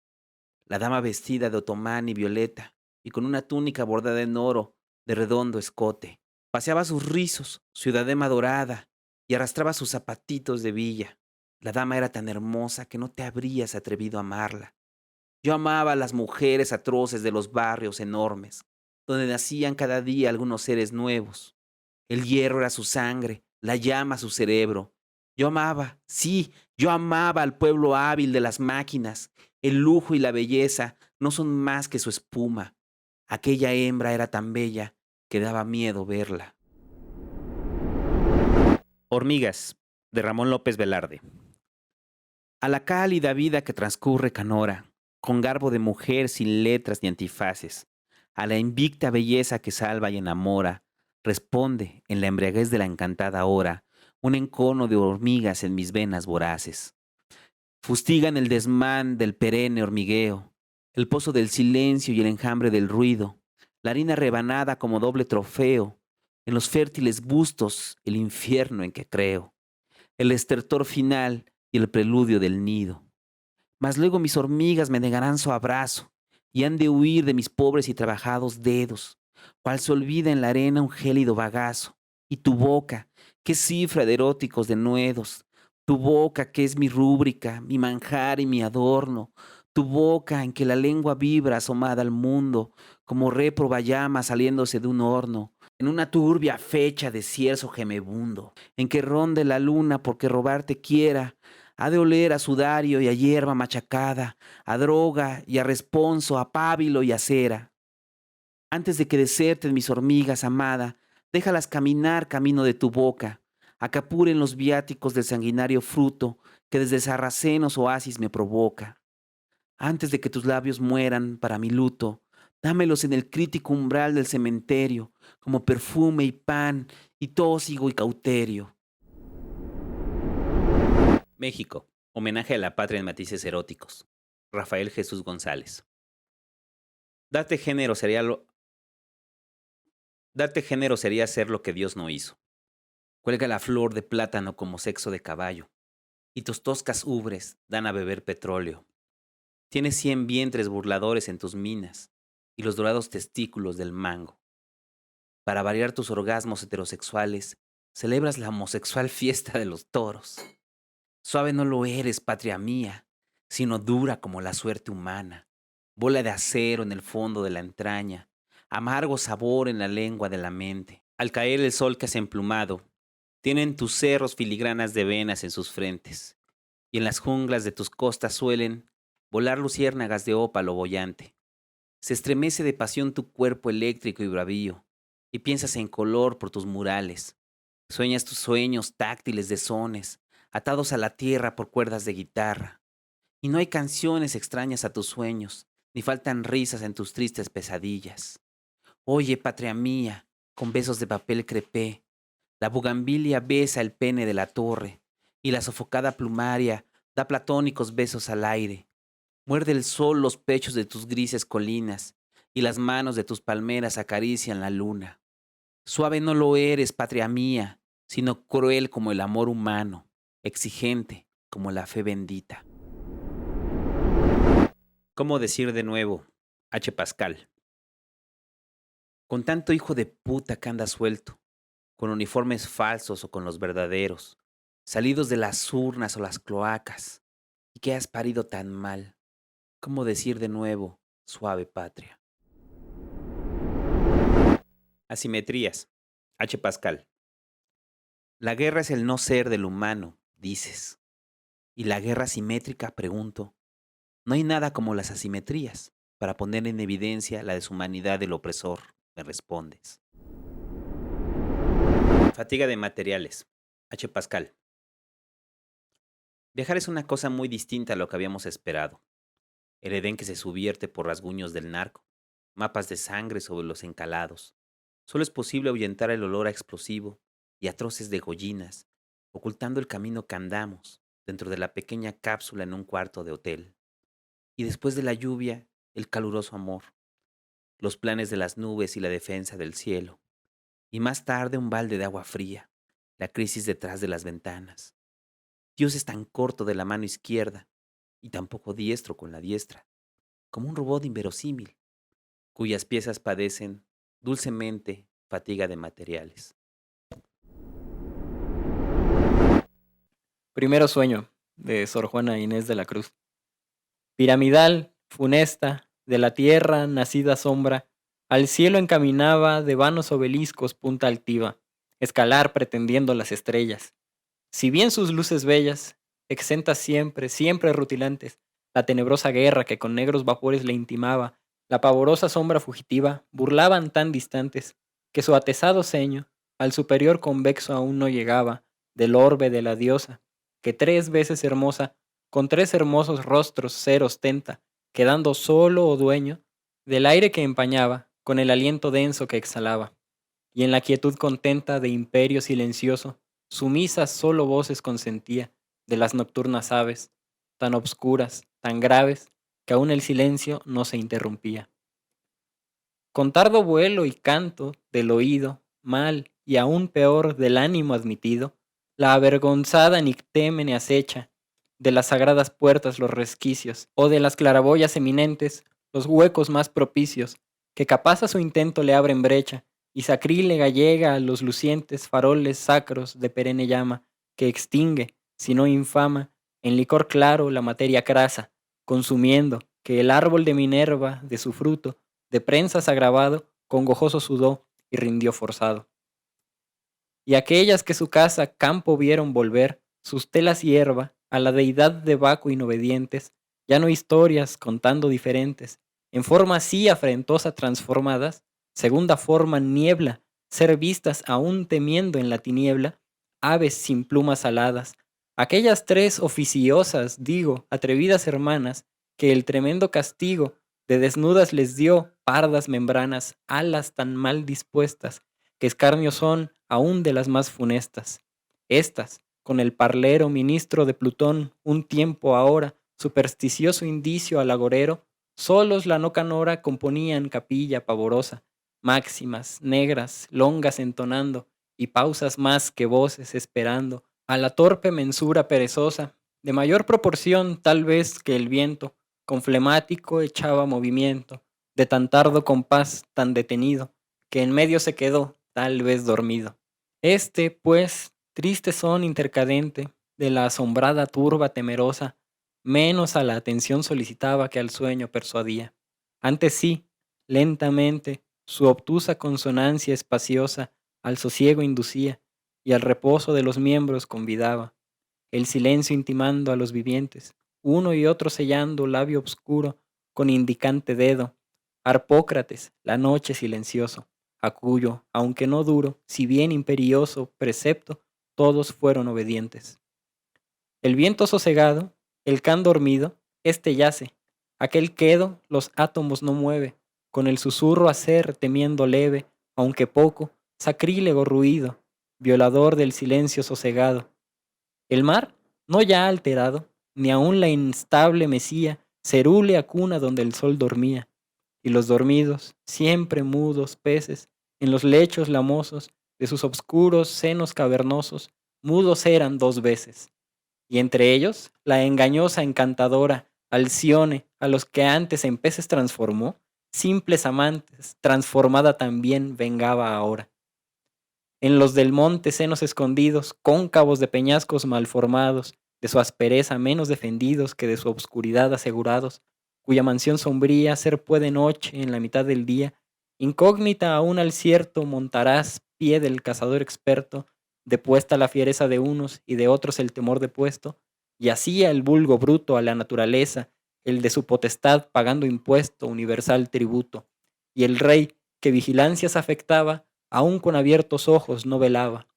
La dama vestida de otomán y violeta y con una túnica bordada en oro de redondo escote. Paseaba sus rizos, su diadema dorada, y arrastraba sus zapatitos de villa. La dama era tan hermosa que no te habrías atrevido a amarla. Yo amaba a las mujeres atroces de los barrios enormes, donde nacían cada día algunos seres nuevos. El hierro era su sangre, la llama su cerebro. Yo amaba, sí, yo amaba al pueblo hábil de las máquinas. El lujo y la belleza no son más que su espuma. Aquella hembra era tan bella que daba miedo verla. Hormigas, de Ramón López Velarde. A la cálida vida que transcurre Canora, con garbo de mujer sin letras ni antifaces, a la invicta belleza que salva y enamora, responde, en la embriaguez de la encantada hora, un encono de hormigas en mis venas voraces. Fustigan el desmán del perenne hormigueo, el pozo del silencio y el enjambre del ruido, la harina rebanada como doble trofeo, en los fértiles bustos el infierno en que creo, el estertor final y el preludio del nido. Mas luego mis hormigas me negarán su abrazo y han de huir de mis pobres y trabajados dedos, cual se olvida en la arena un gélido bagazo. Y tu boca, qué cifra de eróticos denuedos, tu boca que es mi rúbrica, mi manjar y mi adorno, tu boca en que la lengua vibra asomada al mundo, como réproba llama saliéndose de un horno, en una turbia fecha de cierzo gemebundo, en que ronde la luna porque robarte quiera, ha de oler a sudario y a hierba machacada, a droga y a responso, a pábilo y a cera. Antes de que deserten mis hormigas, amada, déjalas caminar camino de tu boca, a que apuren los viáticos del sanguinario fruto que desde sarracenos oasis me provoca. Antes de que tus labios mueran para mi luto, dámelos en el crítico umbral del cementerio, como perfume y pan y tósigo y cauterio. México. Homenaje a la patria en matices eróticos. Rafael Jesús González. Darte género sería Darte género sería hacer lo que Dios no hizo. Cuelga la flor de plátano como sexo de caballo, y tus toscas ubres dan a beber petróleo. Tienes 100 vientres burladores en tus minas, y los dorados testículos del mango. Para variar tus orgasmos heterosexuales, celebras la homosexual fiesta de los toros. Suave no lo eres, patria mía, sino dura como la suerte humana, bola de acero en el fondo de la entraña, amargo sabor en la lengua de la mente. Al caer el sol que has emplumado, tienen tus cerros filigranas de venas en sus frentes, y en las junglas de tus costas suelen volar luciérnagas de ópalo boyante. Se estremece de pasión tu cuerpo eléctrico y bravío, y piensas en color por tus murales. Sueñas tus sueños táctiles de sones, atados a la tierra por cuerdas de guitarra. Y no hay canciones extrañas a tus sueños, ni faltan risas en tus tristes pesadillas. Oye, patria mía, con besos de papel crepé, la bugambilia besa el pene de la torre, y la sofocada plumaria da platónicos besos al aire. Muerde el sol los pechos de tus grises colinas, y las manos de tus palmeras acarician la luna. Suave no lo eres, patria mía, sino cruel como el amor humano, exigente como la fe bendita. ¿Cómo decir de nuevo? H. Pascal. Con tanto hijo de puta que anda suelto, con uniformes falsos o con los verdaderos, salidos de las urnas o las cloacas, y que has parido tan mal. ¿Cómo decir de nuevo, suave patria? Asimetrías. H. Pascal. La guerra es el no ser del humano, dices. Y la guerra simétrica, pregunto. No hay nada como las asimetrías para poner en evidencia la deshumanidad del opresor, me respondes. Fatiga de materiales. H. Pascal. Viajar es una cosa muy distinta a lo que habíamos esperado. El Edén que se subierte por rasguños del narco, mapas de sangre sobre los encalados. Solo es posible ahuyentar el olor a explosivo y atroces degollinas, ocultando el camino que andamos dentro de la pequeña cápsula en un cuarto de hotel. Y después de la lluvia, el caluroso amor, los planes de las nubes y la defensa del cielo. Y más tarde un balde de agua fría, la crisis detrás de las ventanas. Dios es tan corto de la mano izquierda y tan poco diestro con la diestra, como un robot inverosímil. cuyas piezas padecen dulcemente fatiga de materiales. Primero sueño, de Sor Juana Inés de la Cruz. Piramidal, funesta, de la tierra nacida sombra, al cielo encaminaba de vanos obeliscos punta altiva, escalar pretendiendo las estrellas. Si bien sus luces bellas, exentas siempre, siempre rutilantes, la tenebrosa guerra que con negros vapores le intimaba, la pavorosa sombra fugitiva, burlaban tan distantes, que su atezado ceño al superior convexo aún no llegaba, del orbe de la diosa, que 3 veces hermosa, con 3 hermosos rostros ser ostenta, quedando solo o dueño del aire que empañaba, con el aliento denso que exhalaba, y en la quietud contenta de imperio silencioso, sumisas solo voces consentía de las nocturnas aves, tan obscuras, tan graves, que aún el silencio no se interrumpía. Con tardo vuelo y canto del oído, mal y aún peor del ánimo admitido, la avergonzada Nictémene acecha, de las sagradas puertas los resquicios, o de las claraboyas eminentes, los huecos más propicios, que capaz a su intento le abren brecha, y sacrílega llega a los lucientes faroles sacros de perenne llama, que extingue, si no infama, en licor claro la materia crasa, consumiendo, que el árbol de Minerva, de su fruto, de prensas agravado, con gojoso sudó y rindió forzado. Y aquellas que su casa campo vieron volver, sus telas hierba, a la deidad de Baco inobedientes, ya no historias contando diferentes, en forma así afrentosa transformadas, segunda forma niebla, ser vistas aún temiendo en la tiniebla, aves sin plumas aladas, aquellas 3 oficiosas, digo, atrevidas hermanas, que el tremendo castigo de desnudas les dio pardas membranas, alas tan mal dispuestas, que escarnio son aún de las más funestas. Estas, con el parlero ministro de Plutón, un tiempo ahora, supersticioso indicio al agorero, solos la no canora componían capilla pavorosa, máximas, negras, longas entonando, y pausas más que voces esperando, a la torpe mensura perezosa, de mayor proporción tal vez que el viento, con flemático echaba movimiento, de tan tardo compás tan detenido, que en medio se quedó, tal vez dormido. Este, pues, triste son intercadente, de la asombrada turba temerosa, menos a la atención solicitaba que al sueño persuadía. Antes sí, lentamente, su obtusa consonancia espaciosa al sosiego inducía, y al reposo de los miembros convidaba, el silencio intimando a los vivientes, uno y otro sellando labio obscuro con indicante dedo, Harpócrates, la noche silencioso, a cuyo, aunque no duro, si bien imperioso precepto, todos fueron obedientes. El viento sosegado, el can dormido, este yace, aquel quedo los átomos no mueve, con el susurro hacer temiendo leve, aunque poco, sacrílego ruido, violador del silencio sosegado. El mar, no ya alterado, ni aun la instable mesía, cerúlea cuna donde el sol dormía, y los dormidos, siempre mudos peces, en los lechos lamosos de sus obscuros senos cavernosos, mudos eran 2 veces. Y entre ellos, la engañosa encantadora Alcione, a los que antes en peces transformó, simples amantes, transformada también vengaba ahora. En los del monte senos escondidos, cóncavos de peñascos malformados, de su aspereza menos defendidos que de su obscuridad asegurados, cuya mansión sombría ser puede noche en la mitad del día, incógnita aún al cierto montarás pie del cazador experto, depuesta la fiereza de unos y de otros el temor depuesto, y hacía el vulgo bruto a la naturaleza, el de su potestad pagando impuesto universal tributo, y el rey, que vigilancias afectaba, aún con abiertos ojos no velaba.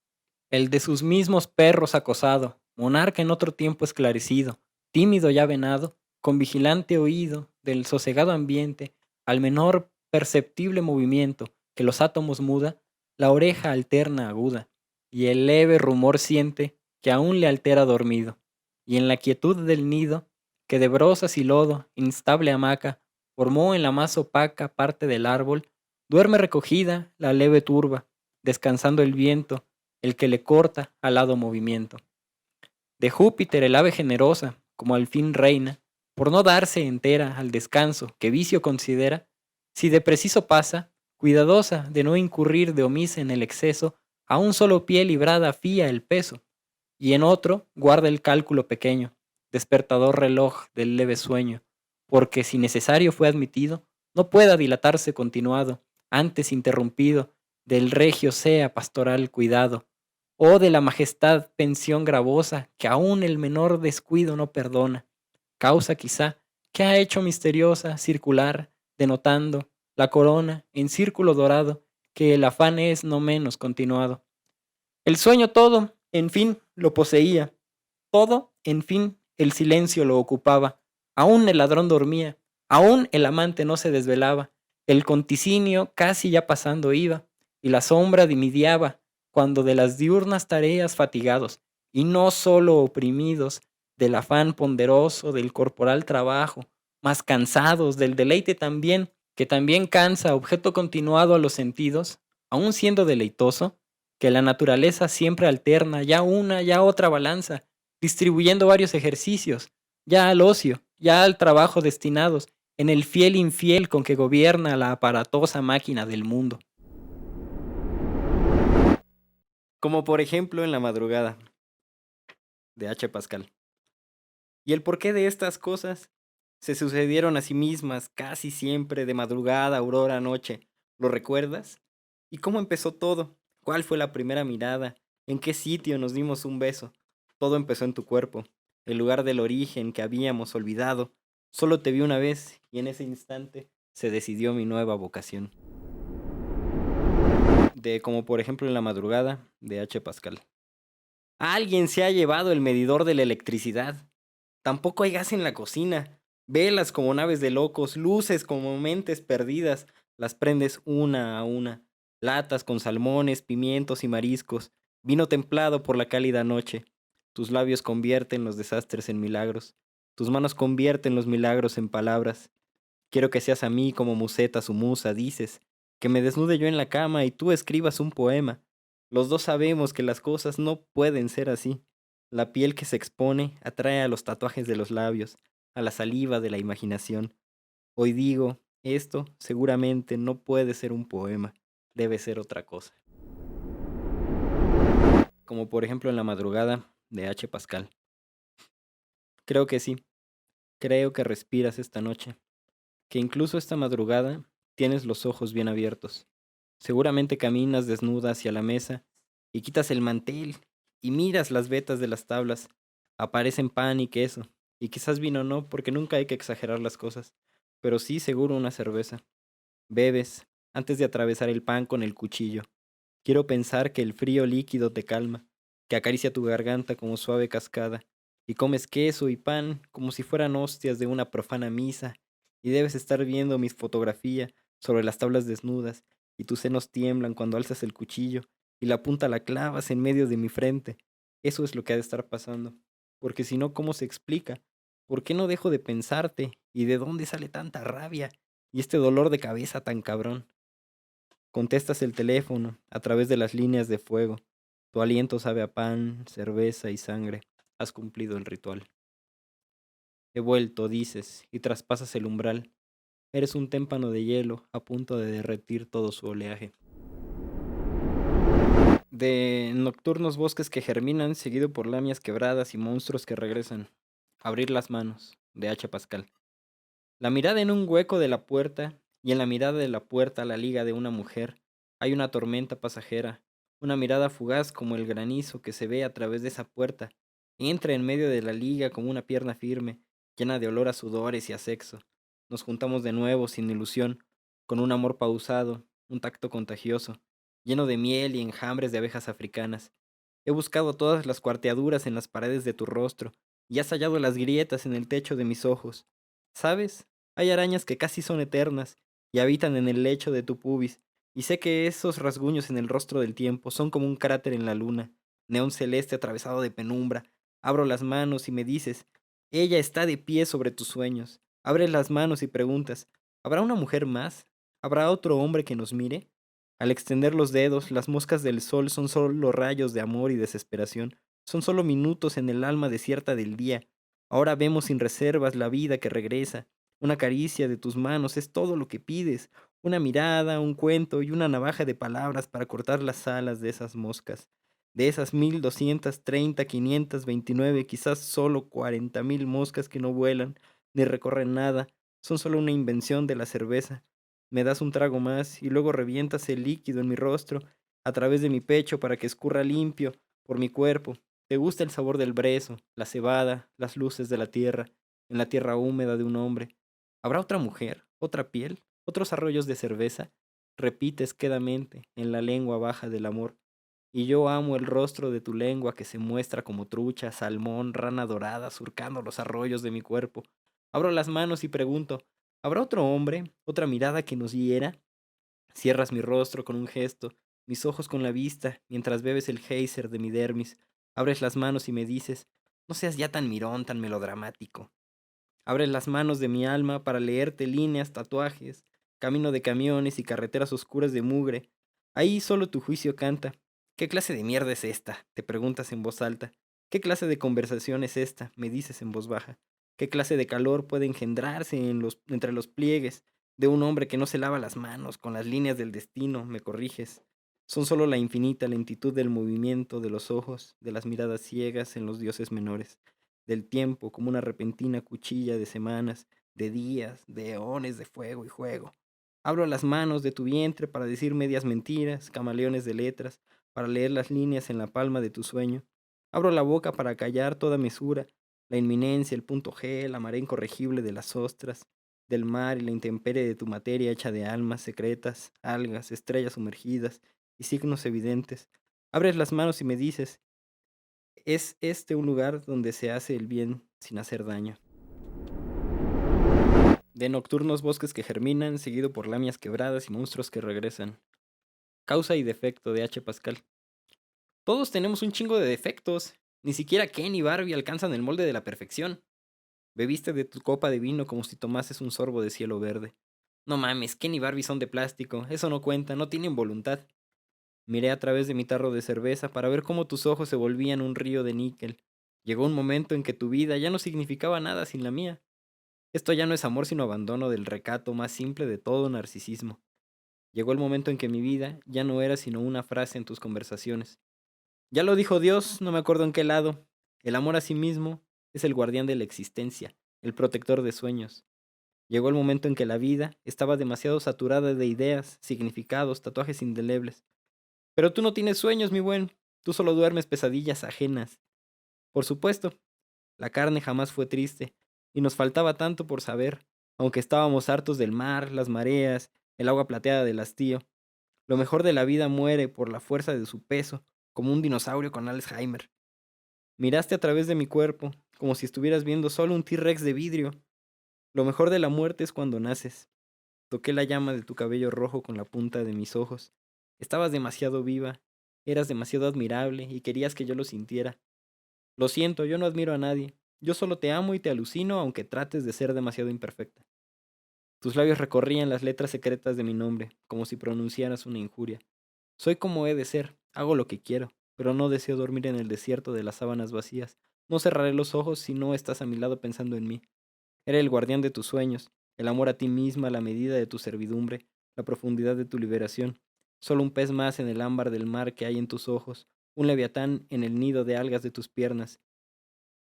El de sus mismos perros acosado, monarca en otro tiempo esclarecido, tímido ya venado, con vigilante oído del sosegado ambiente, al menor perceptible movimiento que los átomos muda, la oreja alterna aguda, y el leve rumor siente que aún le altera dormido, y en la quietud del nido, que de brozas y lodo, instable hamaca, formó en la más opaca parte del árbol, duerme recogida la leve turba, descansando el viento, el que le corta alado movimiento. De Júpiter el ave generosa, como al fin reina, por no darse entera al descanso que vicio considera, Si de preciso pasa, cuidadosa de no incurrir de omisa en el exceso, a un solo pie librada fía el peso, y en otro guarda el cálculo pequeño, despertador reloj del leve sueño, porque si necesario fue admitido, no pueda dilatarse continuado, antes interrumpido, del regio sea pastoral cuidado, o de la majestad pensión gravosa que aún el menor descuido no perdona, causa quizá que ha hecho misteriosa circular, denotando la corona en círculo dorado, que el afán es no menos continuado. El sueño todo, en fin, lo poseía. Todo, en fin, el silencio lo ocupaba. Aún el ladrón dormía. Aún el amante no se desvelaba. El conticinio casi ya pasando iba. Y la sombra dimidiaba cuando de las diurnas tareas fatigados, y no solo oprimidos del afán ponderoso del corporal trabajo, mas cansados del deleite también, que también cansa objeto continuado a los sentidos, aun siendo deleitoso, que la naturaleza siempre alterna ya una, ya otra balanza, distribuyendo varios ejercicios, ya al ocio, ya al trabajo destinados, en el fiel infiel con que gobierna la aparatosa máquina del mundo. Como por ejemplo en la madrugada, de H. Pascal. Y el porqué de estas cosas se sucedieron a sí mismas casi siempre de madrugada, aurora, noche. ¿Lo recuerdas? ¿Y cómo empezó todo? ¿Cuál fue la primera mirada? ¿En qué sitio nos dimos un beso? Todo empezó en tu cuerpo, el lugar del origen que habíamos olvidado. Solo te vi una vez y en ese instante se decidió mi nueva vocación. De como por ejemplo en la madrugada, de H. Pascal. Alguien se ha llevado el medidor de la electricidad. Tampoco hay gas en la cocina. Velas como naves de locos, luces como mentes perdidas. Las prendes una a una. Latas con salmones, pimientos y mariscos. Vino templado por la cálida noche. Tus labios convierten los desastres en milagros. Tus manos convierten los milagros en palabras. Quiero que seas a mí como Museta su musa, dices. Que me desnude yo en la cama y tú escribas un poema. Los dos sabemos que las cosas no pueden ser así. La piel que se expone atrae a los tatuajes de los labios, a la saliva de la imaginación. Hoy digo, esto seguramente no puede ser un poema, debe ser otra cosa. Como por ejemplo en la madrugada de H. Pascal. Creo que sí, creo que respiras esta noche, que incluso esta madrugada tienes los ojos bien abiertos. Seguramente caminas desnuda hacia la mesa y quitas el mantel y miras las vetas de las tablas. Aparecen pan y queso, y quizás vino no, porque nunca hay que exagerar las cosas, pero sí seguro una cerveza. Bebes antes de atravesar el pan con el cuchillo. Quiero pensar que el frío líquido te calma, que acaricia tu garganta como suave cascada, y comes queso y pan como si fueran hostias de una profana misa, y debes estar viendo mi fotografía sobre las tablas desnudas, y tus senos tiemblan cuando alzas el cuchillo, y la punta la clavas en medio de mi frente. Eso es lo que ha de estar pasando, porque si no, ¿cómo se explica? ¿Por qué no dejo de pensarte? ¿Y de dónde sale tanta rabia? Y este dolor de cabeza tan cabrón. Contestas el teléfono a través de las líneas de fuego. Tu aliento sabe a pan, cerveza y sangre. Has cumplido el ritual. He vuelto, dices, y traspasas el umbral. Eres un témpano de hielo a punto de derretir todo su oleaje. De nocturnos bosques que germinan, seguido por lamias quebradas y monstruos que regresan. Abrir las manos, de H. Pascal. La mirada en un hueco de la puerta, y en la mirada de la puerta la liga de una mujer. Hay una tormenta pasajera, una mirada fugaz como el granizo que se ve a través de esa puerta. Entra en medio de la liga como una pierna firme, llena de olor a sudores y a sexo. Nos juntamos de nuevo sin ilusión, con un amor pausado, un tacto contagioso, lleno de miel y enjambres de abejas africanas. He buscado todas las cuarteaduras en las paredes de tu rostro, y has hallado las grietas en el techo de mis ojos. ¿Sabes? Hay arañas que casi son eternas y habitan en el lecho de tu pubis, y sé que esos rasguños en el rostro del tiempo son como un cráter en la luna, neón celeste atravesado de penumbra. Abro las manos y me dices, ella está de pie sobre tus sueños. Abres las manos y preguntas, ¿habrá una mujer más? ¿Habrá otro hombre que nos mire? Al extender los dedos, las moscas del sol son solo rayos de amor y desesperación, son solo minutos en el alma desierta del día. Ahora vemos sin reservas la vida que regresa, Una caricia de tus manos es todo lo que pides. Una mirada, un cuento y una navaja de palabras para cortar las alas de esas moscas. De esas 1230, 529, quizás solo 40.000 moscas que no vuelan ni recorren nada, son solo una invención de la cerveza. Me das un trago más y luego revientas el líquido en mi rostro, a través de mi pecho para que escurra limpio por mi cuerpo. Te gusta el sabor del brezo, la cebada, las luces de la tierra, en la tierra húmeda de un hombre. ¿Habrá otra mujer, otra piel, otros arroyos de cerveza? Repites quedamente en la lengua baja del amor. Y yo amo el rostro de tu lengua que se muestra como trucha, salmón, rana dorada, surcando los arroyos de mi cuerpo. Abro las manos y pregunto, ¿habrá otro hombre, otra mirada que nos hiera? Cierras mi rostro con un gesto, mis ojos con la vista, mientras bebes el geyser de mi dermis. Abres las manos y me dices, no seas ya tan mirón, tan melodramático. Abres las manos de mi alma para leerte líneas, tatuajes, camino de camiones y carreteras oscuras de mugre. Ahí solo tu juicio canta. ¿Qué clase de mierda es esta? Te preguntas en voz alta. ¿Qué clase de conversación es esta? Me dices en voz baja. ¿Qué clase de calor puede engendrarse entre los pliegues de un hombre que no se lava las manos con las líneas del destino? Me corriges. Son solo la infinita lentitud del movimiento de los ojos, de las miradas ciegas en los dioses menores del tiempo como una repentina cuchilla de semanas, de días, de eones de fuego y juego. Abro las manos de tu vientre para decir medias mentiras, camaleones de letras, para leer las líneas en la palma de tu sueño. Abro la boca para callar toda mesura, la inminencia, el punto G, la marea incorregible de las ostras, del mar y la intemperie de tu materia hecha de almas secretas, algas, estrellas sumergidas y signos evidentes. Abres las manos y me dices, es este un lugar donde se hace el bien sin hacer daño. De nocturnos bosques que germinan, seguido por lamias quebradas y monstruos que regresan. Causa y defecto de H. Pascal. Todos tenemos un chingo de defectos. Ni siquiera Ken y Barbie alcanzan el molde de la perfección. Bebiste de tu copa de vino como si tomases un sorbo de cielo verde. No mames, Ken y Barbie son de plástico. Eso no cuenta, no tienen voluntad. Miré a través de mi tarro de cerveza para ver cómo tus ojos se volvían un río de níquel. Llegó un momento en que tu vida ya no significaba nada sin la mía. Esto ya no es amor sino abandono del recato más simple de todo narcisismo. Llegó el momento en que mi vida ya no era sino una frase en tus conversaciones. Ya lo dijo Dios, no me acuerdo en qué lado. El amor a sí mismo es el guardián de la existencia, el protector de sueños. Llegó el momento en que la vida estaba demasiado saturada de ideas, significados, tatuajes indelebles. Pero tú no tienes sueños, mi buen. Tú solo duermes pesadillas ajenas. Por supuesto, la carne jamás fue triste, y nos faltaba tanto por saber, aunque estábamos hartos del mar, las mareas, el agua plateada del hastío. Lo mejor de la vida muere por la fuerza de su peso, como un dinosaurio con Alzheimer. Miraste a través de mi cuerpo, como si estuvieras viendo solo un T-Rex de vidrio. Lo mejor de la muerte es cuando naces. Toqué la llama de tu cabello rojo con la punta de mis ojos. Estabas demasiado viva, eras demasiado admirable y querías que yo lo sintiera. Lo siento, yo no admiro a nadie. Yo solo te amo y te alucino aunque trates de ser demasiado imperfecta. Tus labios recorrían las letras secretas de mi nombre, como si pronunciaras una injuria. Soy como he de ser, hago lo que quiero, pero no deseo dormir en el desierto de las sábanas vacías. No cerraré los ojos si no estás a mi lado pensando en mí. Era el guardián de tus sueños, el amor a ti misma, la medida de tu servidumbre, la profundidad de tu liberación. Solo un pez más en el ámbar del mar que hay en tus ojos, un leviatán en el nido de algas de tus piernas.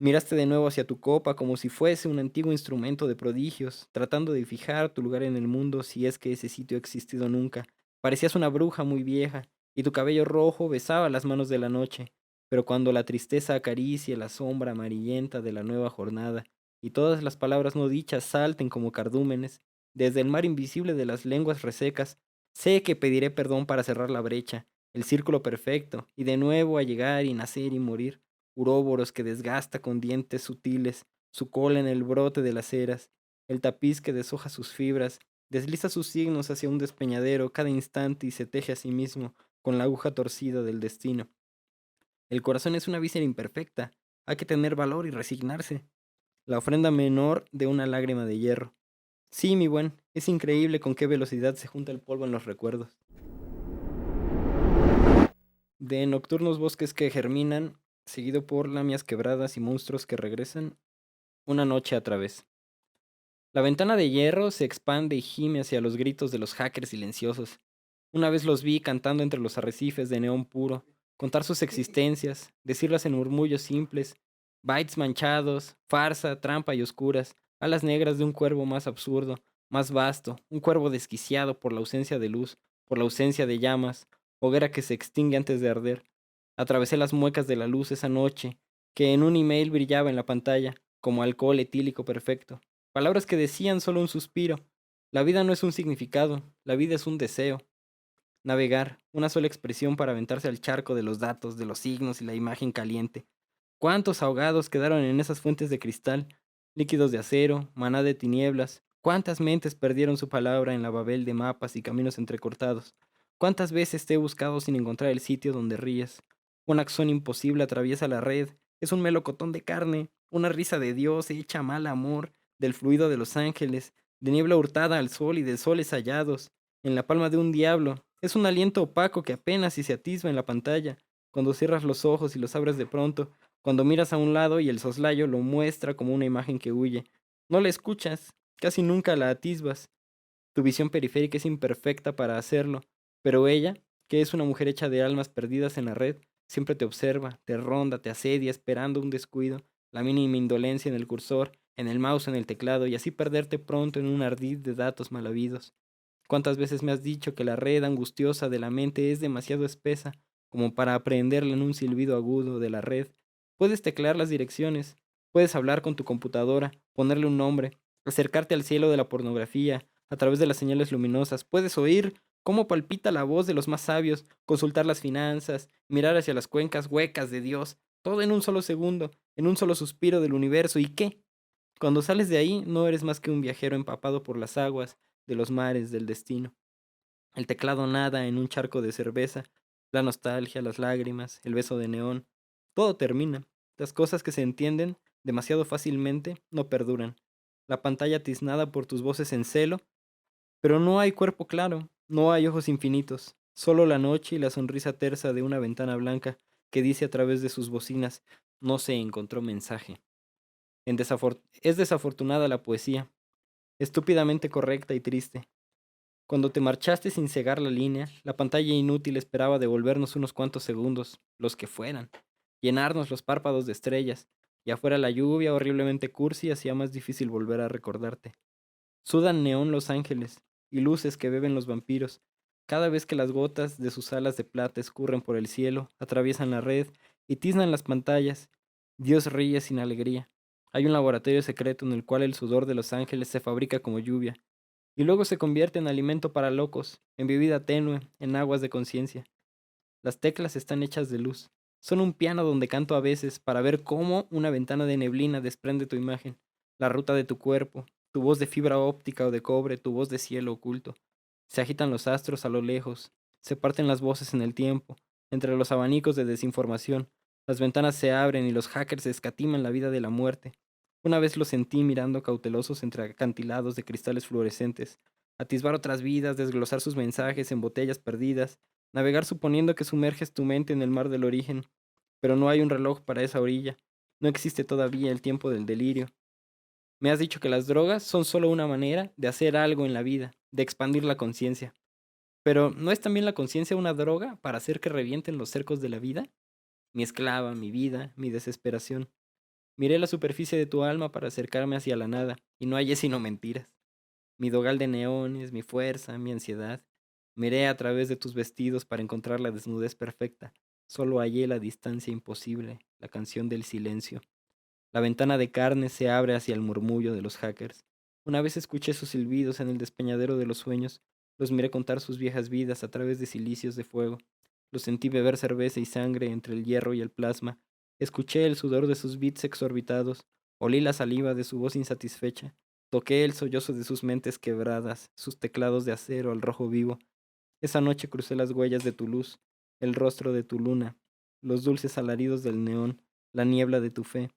Miraste de nuevo hacia tu copa como si fuese un antiguo instrumento de prodigios, tratando de fijar tu lugar en el mundo si es que ese sitio ha existido nunca. Parecías una bruja muy vieja, y tu cabello rojo besaba las manos de la noche. Pero cuando la tristeza acaricie la sombra amarillenta de la nueva jornada, y todas las palabras no dichas salten como cardúmenes, desde el mar invisible de las lenguas resecas, sé que pediré perdón para cerrar la brecha, el círculo perfecto, y de nuevo a llegar y nacer y morir uróboros que desgasta con dientes sutiles, su cola en el brote de las eras, el tapiz que deshoja sus fibras, desliza sus signos hacia un despeñadero cada instante y se teje a sí mismo con la aguja torcida del destino. El corazón es una víscera imperfecta, hay que tener valor y resignarse. La ofrenda menor de una lágrima de hierro. Sí, mi buen, es increíble con qué velocidad se junta el polvo en los recuerdos. De nocturnos bosques que germinan, seguido por lamias quebradas y monstruos que regresan, una noche a través. La ventana de hierro se expande y gime hacia los gritos de los hackers silenciosos. Una vez los vi cantando entre los arrecifes de neón puro, contar sus existencias, decirlas en murmullos simples, bytes manchados, farsa, trampa y oscuras, alas negras de un cuervo más absurdo, más vasto, un cuervo desquiciado por la ausencia de luz, por la ausencia de llamas, hoguera que se extingue antes de arder. Atravesé las muecas de la luz esa noche, que en un email brillaba en la pantalla, como alcohol etílico perfecto. Palabras que decían solo un suspiro. La vida no es un significado, la vida es un deseo. Navegar, una sola expresión para aventarse al charco de los datos, de los signos y la imagen caliente. ¿Cuántos ahogados quedaron en esas fuentes de cristal, líquidos de acero, maná de tinieblas? ¿Cuántas mentes perdieron su palabra en la babel de mapas y caminos entrecortados? ¿Cuántas veces te he buscado sin encontrar el sitio donde ríes? Una acción imposible atraviesa la red, es un melocotón de carne, una risa de Dios hecha mal amor, del fluido de los ángeles, de niebla hurtada al sol y de soles hallados, en la palma de un diablo. Es un aliento opaco que apenas si se atisba en la pantalla, cuando cierras los ojos y los abres de pronto, cuando miras a un lado y el soslayo lo muestra como una imagen que huye. No la escuchas, casi nunca la atisbas. Tu visión periférica es imperfecta para hacerlo, pero ella, que es una mujer hecha de almas perdidas en la red, siempre te observa, te ronda, te asedia, esperando un descuido, la mínima indolencia en el cursor, en el mouse, en el teclado, y así perderte pronto en un ardid de datos mal habidos. ¿Cuántas veces me has dicho que la red angustiosa de la mente es demasiado espesa como para aprehenderla en un silbido agudo de la red? Puedes teclear las direcciones, puedes hablar con tu computadora, ponerle un nombre, acercarte al cielo de la pornografía a través de las señales luminosas, puedes oír cómo palpita la voz de los más sabios, consultar las finanzas, mirar hacia las cuencas huecas de Dios, todo en un solo segundo, en un solo suspiro del universo. ¿Y qué? Cuando sales de ahí no eres más que un viajero empapado por las aguas de los mares del destino. El teclado nada en un charco de cerveza, la nostalgia, las lágrimas, el beso de neón. Todo termina. Las cosas que se entienden demasiado fácilmente no perduran. La pantalla tiznada por tus voces en celo, pero no hay cuerpo claro, no hay ojos infinitos, solo la noche y la sonrisa tersa de una ventana blanca que dice a través de sus bocinas, no se encontró mensaje. Es desafortunada la poesía, estúpidamente correcta y triste. Cuando te marchaste sin cegar la línea, la pantalla inútil esperaba devolvernos unos cuantos segundos, los que fueran, llenarnos los párpados de estrellas, y afuera la lluvia horriblemente cursi hacía más difícil volver a recordarte. Sudan neón los ángeles, y luces que beben los vampiros, cada vez que las gotas de sus alas de plata escurren por el cielo, atraviesan la red y tiznan las pantallas. Dios ríe sin alegría. Hay un laboratorio secreto en el cual el sudor de los ángeles se fabrica como lluvia, y luego se convierte en alimento para locos, en bebida tenue, en aguas de conciencia. Las teclas están hechas de luz. Son un piano donde canto a veces para ver cómo una ventana de neblina desprende tu imagen, la ruta de tu cuerpo, tu voz de fibra óptica o de cobre, tu voz de cielo oculto. Se agitan los astros a lo lejos, se parten las voces en el tiempo, entre los abanicos de desinformación. Las ventanas se abren y los hackers escatiman la vida de la muerte. Una vez lo sentí mirando cautelosos entre acantilados de cristales fluorescentes, atisbar otras vidas, desglosar sus mensajes en botellas perdidas, navegar suponiendo que sumerges tu mente en el mar del origen, pero no hay un reloj para esa orilla. No existe todavía el tiempo del delirio. Me has dicho que las drogas son solo una manera de hacer algo en la vida, de expandir la conciencia. Pero ¿no es también la conciencia una droga para hacer que revienten los cercos de la vida? Mi esclava, mi vida, mi desesperación. Miré la superficie de tu alma para acercarme hacia la nada, y no hallé sino mentiras. Mi dogal de neones, mi fuerza, mi ansiedad. Miré a través de tus vestidos para encontrar la desnudez perfecta. Solo hallé la distancia imposible, la canción del silencio. La ventana de carne se abre hacia el murmullo de los hackers. Una vez escuché sus silbidos en el despeñadero de los sueños. Los miré contar sus viejas vidas a través de cilicios de fuego. Los sentí beber cerveza y sangre entre el hierro y el plasma. Escuché el sudor de sus bits exorbitados. Olí la saliva de su voz insatisfecha. Toqué el sollozo de sus mentes quebradas, sus teclados de acero al rojo vivo. Esa noche crucé las huellas de tu luz, el rostro de tu luna, los dulces alaridos del neón, la niebla de tu fe.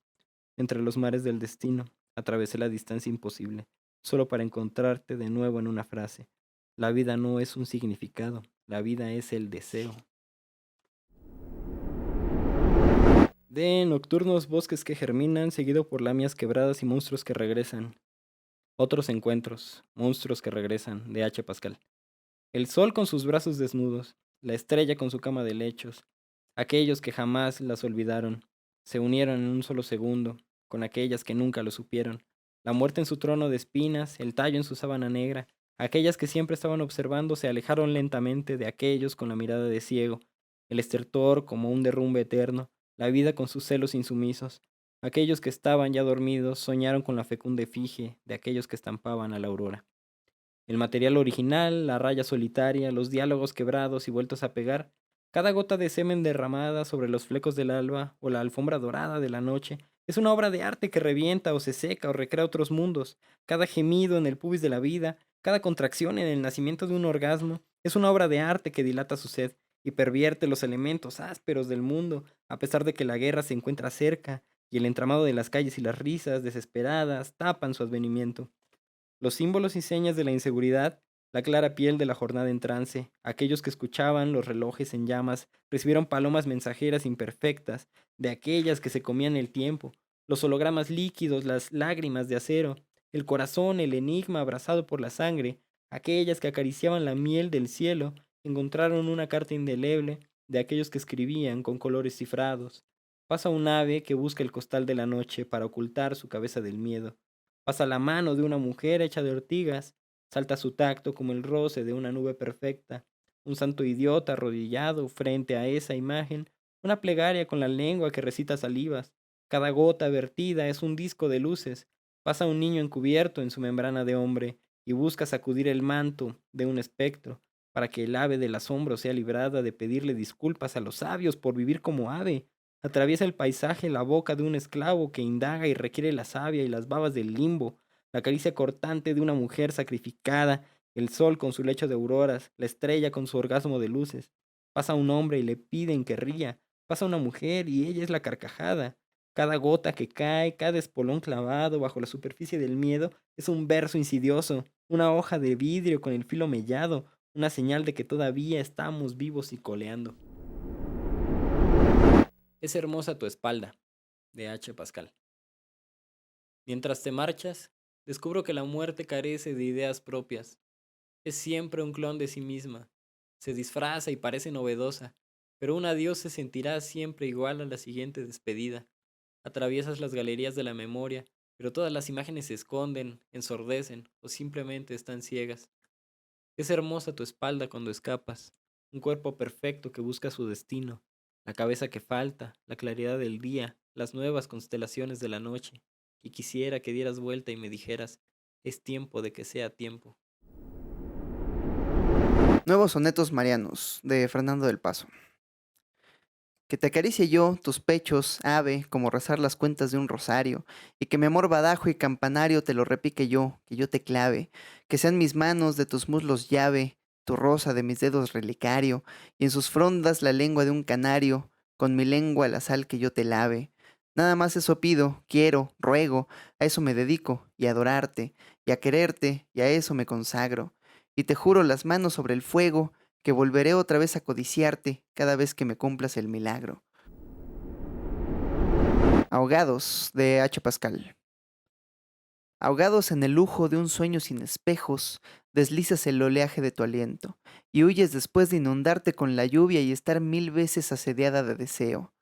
Entre los mares del destino, atravesé la distancia imposible, solo para encontrarte de nuevo en una frase. La vida no es un significado, la vida es el deseo. De nocturnos bosques que germinan, seguido por lamias quebradas y monstruos que regresan. Otros encuentros, monstruos que regresan, de H. Pascal. El sol con sus brazos desnudos, la estrella con su cama de lechos, aquellos que jamás las olvidaron, se unieron en un solo segundo, con aquellas que nunca lo supieron, la muerte en su trono de espinas, el tallo en su sábana negra, aquellas que siempre estaban observando se alejaron lentamente de aquellos con la mirada de ciego, el estertor como un derrumbe eterno, la vida con sus celos insumisos, aquellos que estaban ya dormidos soñaron con la fecunda efigie de aquellos que estampaban a la aurora. El material original, la raya solitaria, los diálogos quebrados y vueltos a pegar, cada gota de semen derramada sobre los flecos del alba o la alfombra dorada de la noche, es una obra de arte que revienta o se seca o recrea otros mundos. Cada gemido en el pubis de la vida, cada contracción en el nacimiento de un orgasmo, es una obra de arte que dilata su sed y pervierte los elementos ásperos del mundo, a pesar de que la guerra se encuentra cerca y el entramado de las calles y las risas desesperadas tapan su advenimiento. Los símbolos y señas de la inseguridad, la clara piel de la jornada en trance, aquellos que escuchaban los relojes en llamas, recibieron palomas mensajeras imperfectas, de aquellas que se comían el tiempo, los hologramas líquidos, las lágrimas de acero, el corazón, el enigma abrazado por la sangre, aquellas que acariciaban la miel del cielo, encontraron una carta indeleble de aquellos que escribían con colores cifrados. Pasa un ave que busca el costal de la noche para ocultar su cabeza del miedo. Pasa la mano de una mujer hecha de ortigas, salta a su tacto como el roce de una nube perfecta, un santo idiota arrodillado frente a esa imagen, una plegaria con la lengua que recita salivas, cada gota vertida es un disco de luces, pasa un niño encubierto en su membrana de hombre y busca sacudir el manto de un espectro, para que el ave del asombro sea librada de pedirle disculpas a los sabios por vivir como ave. Atraviesa el paisaje la boca de un esclavo que indaga y requiere la savia y las babas del limbo, la caricia cortante de una mujer sacrificada, el sol con su lecho de auroras, la estrella con su orgasmo de luces. Pasa un hombre y le piden que ría, pasa una mujer y ella es la carcajada. Cada gota que cae, cada espolón clavado bajo la superficie del miedo es un verso insidioso, una hoja de vidrio con el filo mellado, una señal de que todavía estamos vivos y coleando. Es hermosa tu espalda, de H. Pascal. Mientras te marchas, descubro que la muerte carece de ideas propias. Es siempre un clon de sí misma. Se disfraza y parece novedosa, pero un adiós se sentirá siempre igual a la siguiente despedida. Atraviesas las galerías de la memoria, pero todas las imágenes se esconden, ensordecen o simplemente están ciegas. Es hermosa tu espalda cuando escapas, un cuerpo perfecto que busca su destino, la cabeza que falta, la claridad del día, las nuevas constelaciones de la noche, y quisiera que dieras vuelta y me dijeras, es tiempo de que sea tiempo. Nuevos sonetos marianos, de Fernando del Paso. Que te acaricie yo tus pechos, ave, como rezar las cuentas de un rosario, y que mi amor badajo y campanario te lo repique yo, que yo te clave, que sean mis manos de tus muslos llave, tu rosa de mis dedos relicario, y en sus frondas la lengua de un canario, con mi lengua la sal que yo te lave. Nada más eso pido, quiero, ruego, a eso me dedico, y a adorarte, y a quererte, y a eso me consagro. Y te juro las manos sobre el fuego, que volveré otra vez a codiciarte cada vez que me cumplas el milagro. Ahogados, de H. Pascal. Ahogados en el lujo de un sueño sin espejos, deslizas el oleaje de tu aliento, y huyes después de inundarte con la lluvia y estar 1000 veces asediada de deseo.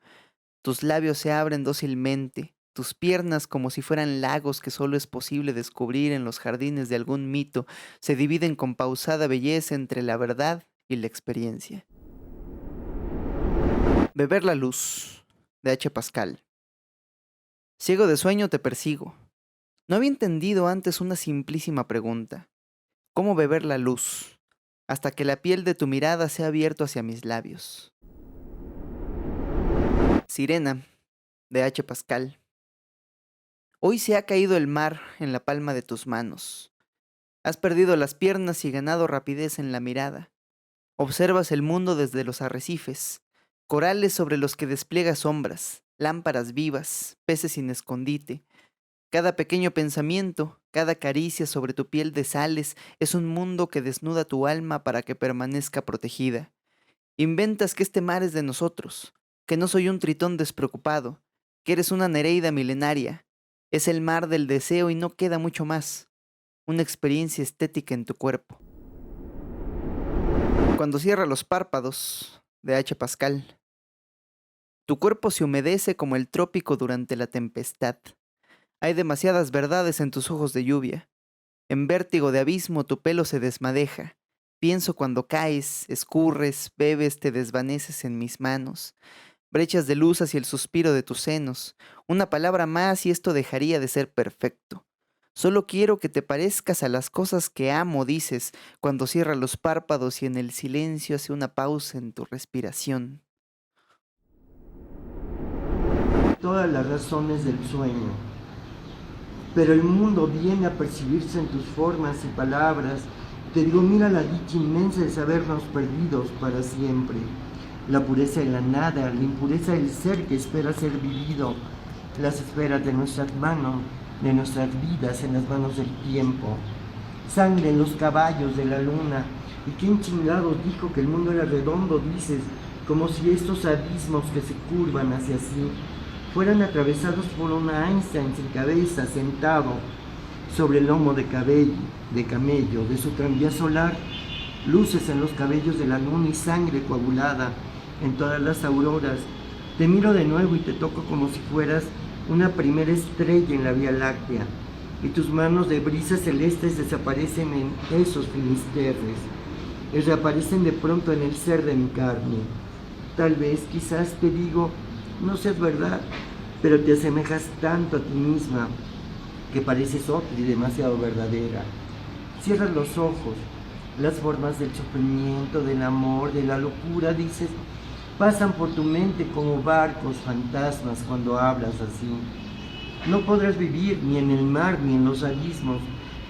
Tus labios se abren dócilmente, tus piernas como si fueran lagos que solo es posible descubrir en los jardines de algún mito, se dividen con pausada belleza entre la verdad y la experiencia. Beber la luz, de H. Pascal. Ciego de sueño te persigo. No había entendido antes una simplísima pregunta. ¿Cómo beber la luz? Hasta que la piel de tu mirada se ha abierto hacia mis labios. Sirena, de H. Pascal. Hoy se ha caído el mar en la palma de tus manos. Has perdido las piernas y ganado rapidez en la mirada. Observas el mundo desde los arrecifes, corales sobre los que despliegas sombras, lámparas vivas, peces sin escondite. Cada pequeño pensamiento, cada caricia sobre tu piel de sales es un mundo que desnuda tu alma para que permanezca protegida. Inventas que este mar es de nosotros, que no soy un tritón despreocupado, que eres una nereida milenaria. Es el mar del deseo y no queda mucho más. una experiencia estética en tu cuerpo. Cuando cierra los párpados, de H. Pascal, tu cuerpo se humedece como el trópico durante la tempestad. Hay demasiadas verdades en tus ojos de lluvia. En vértigo de abismo tu pelo se desmadeja. Pienso cuando caes, escurres, bebes, te desvaneces en mis manos. Brechas de luz hacia el suspiro de tus senos. Una palabra más y esto dejaría de ser perfecto. Solo quiero que te parezcas a las cosas que amo, dices, cuando cierra los párpados y en el silencio hace una pausa en tu respiración. Todas las razones del sueño. Pero el mundo viene a percibirse en tus formas y palabras. Te digo, mira la dicha inmensa de sabernos perdidos para siempre. La pureza de la nada, la impureza del ser que espera ser vivido. Las esferas de nuestras manos, de nuestras vidas en las manos del tiempo. Sangre en los caballos de la luna. ¿Y quién chingados dijo que el mundo era redondo? Dices, como si estos abismos que se curvan hacia sí fueran atravesados por un Einstein sin cabeza, sentado sobre el lomo de camello de su tranvía solar, luces en los cabellos de la luna y sangre coagulada en todas las auroras. Te miro de nuevo y te toco como si fueras una primera estrella en la Vía Láctea, y tus manos de brisas celestes desaparecen en esos finisterres, y reaparecen de pronto en el ser de mi carne. Tal vez, quizás te digo, no seas verdad, pero te asemejas tanto a ti misma que pareces otra y demasiado verdadera. Cierras los ojos, las formas del sufrimiento, del amor, de la locura, dices, pasan por tu mente como barcos fantasmas cuando hablas así. No podrás vivir ni en el mar ni en los abismos,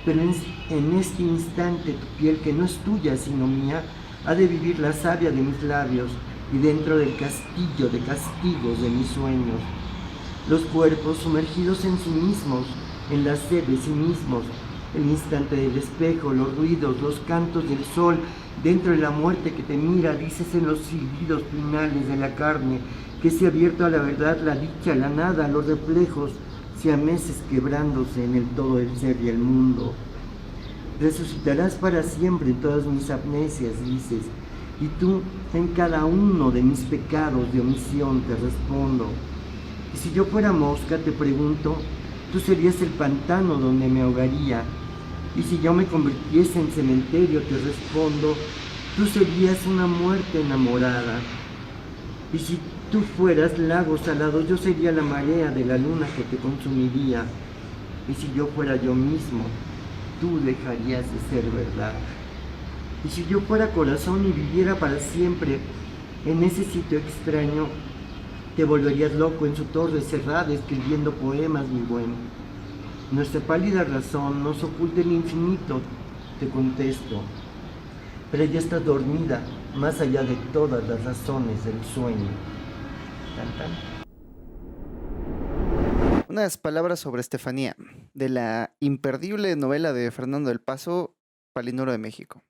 pero en este instante tu piel, que no es tuya sino mía, ha de vivir la savia de mis labios y dentro del castillo de castigos de mis sueños. Los cuerpos sumergidos en sí mismos, en la sed de sí mismos, el instante del espejo, los ruidos, los cantos del sol, dentro de la muerte que te mira, dices en los silbidos finales de la carne, que se ha abierto a la verdad, la dicha, la nada, los reflejos, siameses quebrándose en el todo del ser y el mundo. Resucitarás para siempre en todas mis amnesias, dices, y tú en cada uno de mis pecados de omisión te respondo. Y si yo fuera mosca, te pregunto, tú serías el pantano donde me ahogaría. Y si yo me convirtiese en cementerio, te respondo, tú serías una muerte enamorada. Y si tú fueras lago salado, yo sería la marea de la luna que te consumiría. Y si yo fuera yo mismo, tú dejarías de ser verdad. Y si yo fuera corazón y viviera para siempre en ese sitio extraño, te volverías loco en su torre cerrada escribiendo poemas, mi buen. Nuestra pálida razón nos oculta el infinito, te contesto, pero ella está dormida más allá de todas las razones del sueño. Tan, tan. Unas palabras sobre Estefanía, de la imperdible novela de Fernando del Paso, Palinuro de México.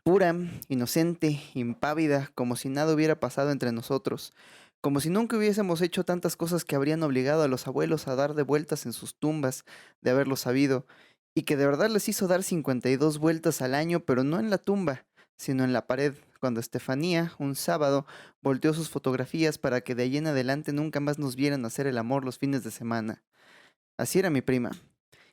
Pura, inocente, impávida, como si nada hubiera pasado entre nosotros, como si nunca hubiésemos hecho tantas cosas que habrían obligado a los abuelos a dar de vueltas en sus tumbas, de haberlo sabido, y que de verdad les hizo dar 52 vueltas al año, pero no en la tumba, sino en la pared, cuando Estefanía, un sábado, volteó sus fotografías para que de ahí en adelante nunca más nos vieran hacer el amor los fines de semana. Así era mi prima,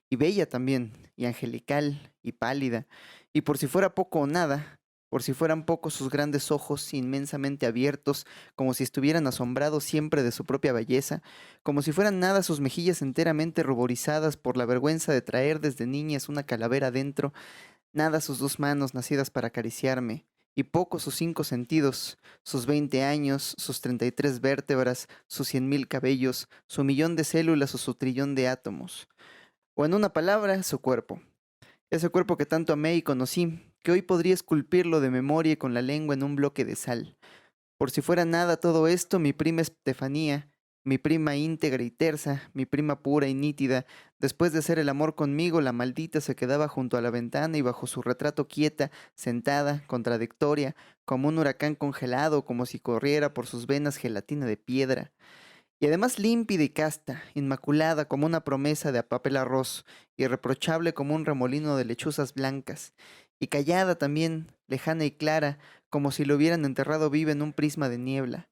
y bella también, y angelical, y pálida, y por si fuera poco o nada, por si fueran pocos sus grandes ojos inmensamente abiertos, como si estuvieran asombrados siempre de su propia belleza, como si fueran nada sus mejillas enteramente ruborizadas por la vergüenza de traer desde niñas una calavera dentro, nada sus 2 manos nacidas para acariciarme, y poco sus 5 sentidos, sus 20 años, sus 33 vértebras, sus 100.000 cabellos, su millón de células o su trillón de átomos. O en una palabra, su cuerpo. Ese cuerpo que tanto amé y conocí, que hoy podría esculpirlo de memoria y con la lengua en un bloque de sal. Por si fuera nada todo esto, mi prima Estefanía, mi prima íntegra y tersa, mi prima pura y nítida, después de hacer el amor conmigo, la maldita se quedaba junto a la ventana y bajo su retrato quieta, sentada, contradictoria, como un huracán congelado, como si corriera por sus venas gelatina de piedra. Y además límpida y casta, inmaculada como una promesa de papel arroz, irreprochable como un remolino de lechuzas blancas, y callada también, lejana y clara, como si lo hubieran enterrado viva en un prisma de niebla.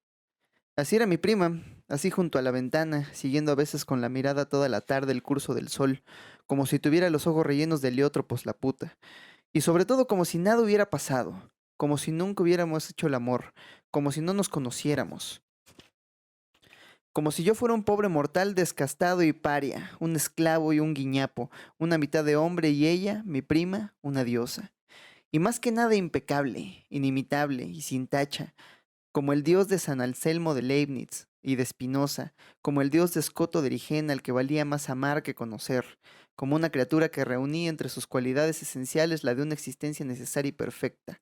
Así era mi prima, así junto a la ventana, siguiendo a veces con la mirada toda la tarde el curso del sol, como si tuviera los ojos rellenos de heliótropos la puta, y sobre todo como si nada hubiera pasado, como si nunca hubiéramos hecho el amor, como si no nos conociéramos. Como si yo fuera un pobre mortal descastado y paria, un esclavo y un guiñapo, una mitad de hombre y ella, mi prima, una diosa. Y más que nada impecable, inimitable y sin tacha, como el dios de San Anselmo de Leibniz y de Spinoza, como el dios de Escoto de Erigena al que valía más amar que conocer, como una criatura que reunía entre sus cualidades esenciales la de una existencia necesaria y perfecta.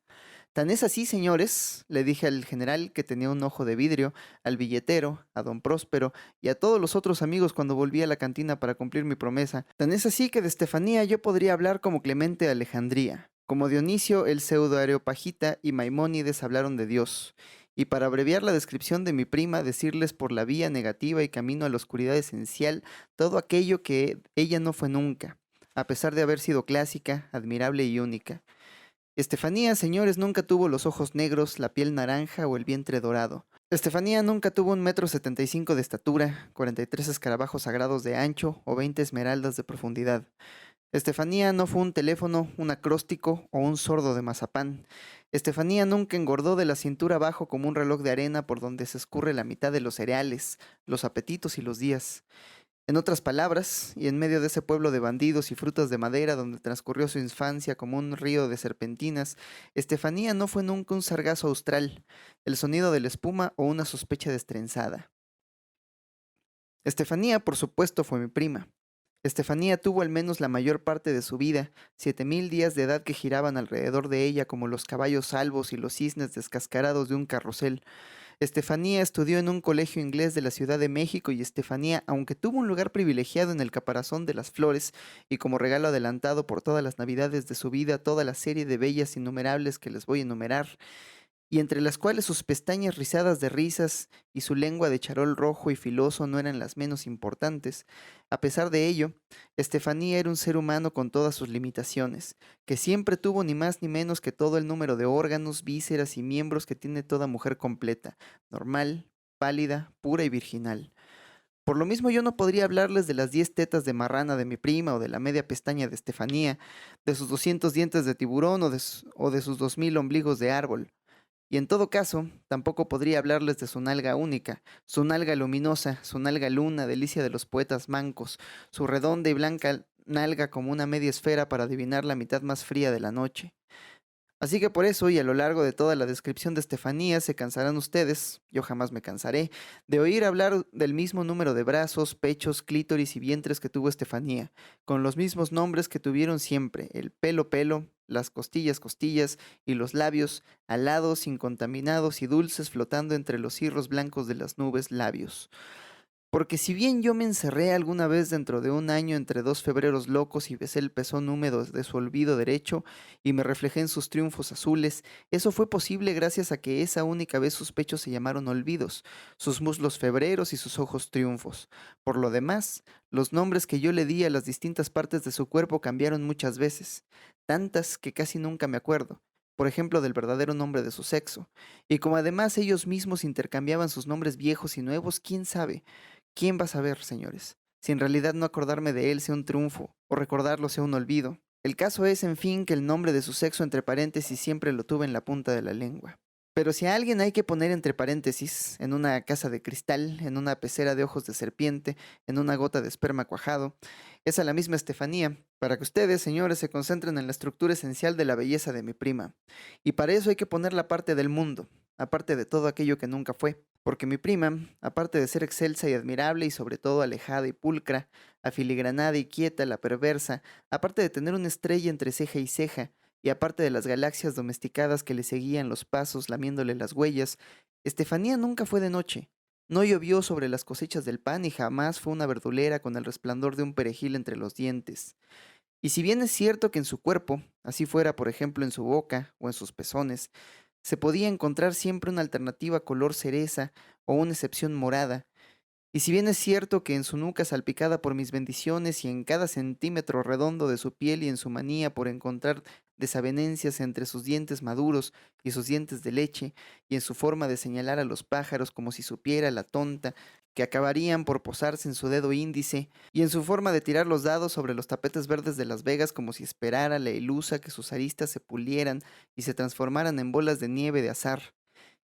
Tan es así, señores, le dije al general que tenía un ojo de vidrio, al billetero, a don Próspero y a todos los otros amigos cuando volví a la cantina para cumplir mi promesa. Tan es así que de Estefanía yo podría hablar como Clemente de Alejandría, como Dionisio el pseudo Areopagita y Maimónides hablaron de Dios. Y para abreviar la descripción de mi prima, decirles por la vía negativa y camino a la oscuridad esencial todo aquello que ella no fue nunca, a pesar de haber sido clásica, admirable y única. Estefanía, señores, nunca tuvo los ojos negros, la piel naranja o el vientre dorado. Estefanía nunca tuvo 1,75 m de estatura, 43 escarabajos sagrados de ancho o 20 esmeraldas de profundidad. Estefanía no fue un teléfono, un acróstico o un sordo de mazapán. Estefanía nunca engordó de la cintura abajo como un reloj de arena por donde se escurre la mitad de los cereales, los apetitos y los días. En otras palabras, y en medio de ese pueblo de bandidos y frutas de madera donde transcurrió su infancia como un río de serpentinas, Estefanía no fue nunca un sargazo austral, el sonido de la espuma o una sospecha destrenzada. Estefanía, por supuesto, fue mi prima. Estefanía tuvo al menos la mayor parte de su vida, 7,000 días de edad que giraban alrededor de ella como los caballos salvos y los cisnes descascarados de un carrusel. Estefanía estudió en un colegio inglés de la Ciudad de México y Estefanía, aunque tuvo un lugar privilegiado en el caparazón de las flores y como regalo adelantado por todas las navidades de su vida, toda la serie de bellas innumerables que les voy a enumerar, y entre las cuales sus pestañas rizadas de risas y su lengua de charol rojo y filoso no eran las menos importantes. A pesar de ello, Estefanía era un ser humano con todas sus limitaciones, que siempre tuvo ni más ni menos que todo el número de órganos, vísceras y miembros que tiene toda mujer completa, normal, pálida, pura y virginal. Por lo mismo yo no podría hablarles de las 10 tetas de marrana de mi prima o de la media pestaña de Estefanía, de sus 200 dientes de tiburón o de sus 2000 ombligos de árbol. Y en todo caso, tampoco podría hablarles de su nalga única, su nalga luminosa, su nalga luna, delicia de los poetas mancos, su redonda y blanca nalga como una media esfera para adivinar la mitad más fría de la noche. Así que por eso, y a lo largo de toda la descripción de Estefanía, se cansarán ustedes, yo jamás me cansaré, de oír hablar del mismo número de brazos, pechos, clítoris y vientres que tuvo Estefanía, con los mismos nombres que tuvieron siempre, el pelo, las costillas y los labios, alados, incontaminados y dulces flotando entre los cirros blancos de las nubes labios. Porque si bien yo me encerré alguna vez dentro de un año entre dos febreros locos y besé el pezón húmedo de su olvido derecho y me reflejé en sus triunfos azules, eso fue posible gracias a que esa única vez sus pechos se llamaron olvidos, sus muslos febreros y sus ojos triunfos. Por lo demás, los nombres que yo le di a las distintas partes de su cuerpo cambiaron muchas veces, tantas que casi nunca me acuerdo. Por ejemplo, del verdadero nombre de su sexo. Y como además ellos mismos intercambiaban sus nombres viejos y nuevos, quién sabe. ¿Quién va a saber, señores? Si en realidad no acordarme de él sea un triunfo, o recordarlo sea un olvido. El caso es, en fin, que el nombre de su sexo entre paréntesis siempre lo tuve en la punta de la lengua. Pero si a alguien hay que poner entre paréntesis, en una casa de cristal, en una pecera de ojos de serpiente, en una gota de esperma cuajado, es a la misma Estefanía, para que ustedes, señores, se concentren en la estructura esencial de la belleza de mi prima. Y para eso hay que poner la parte del mundo, aparte de todo aquello que nunca fue. Porque mi prima, aparte de ser excelsa y admirable y sobre todo alejada y pulcra, afiligranada y quieta, la perversa, aparte de tener una estrella entre ceja y ceja, y aparte de las galaxias domesticadas que le seguían los pasos lamiéndole las huellas, Estefanía nunca fue de noche. No llovió sobre las cosechas del pan y jamás fue una verdulera con el resplandor de un perejil entre los dientes. Y si bien es cierto que en su cuerpo, así fuera por ejemplo en su boca o en sus pezones, se podía encontrar siempre una alternativa color cereza o una excepción morada, Y si bien es cierto que en su nuca salpicada por mis bendiciones y en cada centímetro redondo de su piel y en su manía por encontrar desavenencias entre sus dientes maduros y sus dientes de leche, y en su forma de señalar a los pájaros como si supiera la tonta que acabarían por posarse en su dedo índice, y en su forma de tirar los dados sobre los tapetes verdes de Las Vegas como si esperara la ilusa que sus aristas se pulieran y se transformaran en bolas de nieve de azar.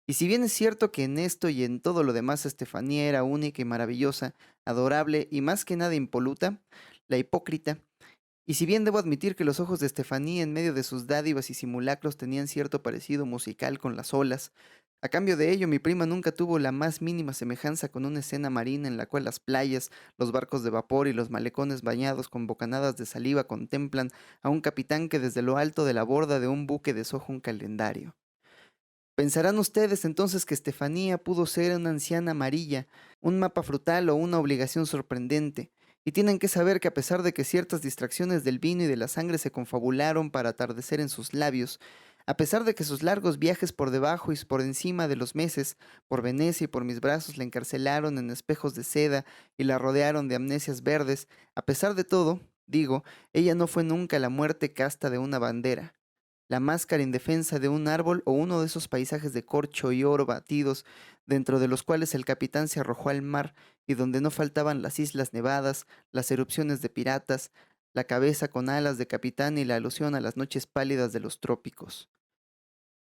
Y si bien es cierto que en esto y en todo lo demás Estefanía era única y maravillosa, adorable y más que nada impoluta, la hipócrita, y si bien debo admitir que los ojos de Estefanía en medio de sus dádivas y simulacros tenían cierto parecido musical con las olas, a cambio de ello mi prima nunca tuvo la más mínima semejanza con una escena marina en la cual las playas, los barcos de vapor y los malecones bañados con bocanadas de saliva contemplan a un capitán que desde lo alto de la borda de un buque deshoja un calendario. Pensarán ustedes entonces que Estefanía pudo ser una anciana amarilla, un mapa frutal o una obligación sorprendente, y tienen que saber que a pesar de que ciertas distracciones del vino y de la sangre se confabularon para atardecer en sus labios, a pesar de que sus largos viajes por debajo y por encima de los meses, por Venecia y por mis brazos la encarcelaron en espejos de seda y la rodearon de amnesias verdes, a pesar de todo, digo, ella no fue nunca la muerte casta de una bandera, la máscara indefensa de un árbol o uno de esos paisajes de corcho y oro batidos, dentro de los cuales el capitán se arrojó al mar y donde no faltaban las islas nevadas, las erupciones de piratas, la cabeza con alas de capitán y la alusión a las noches pálidas de los trópicos.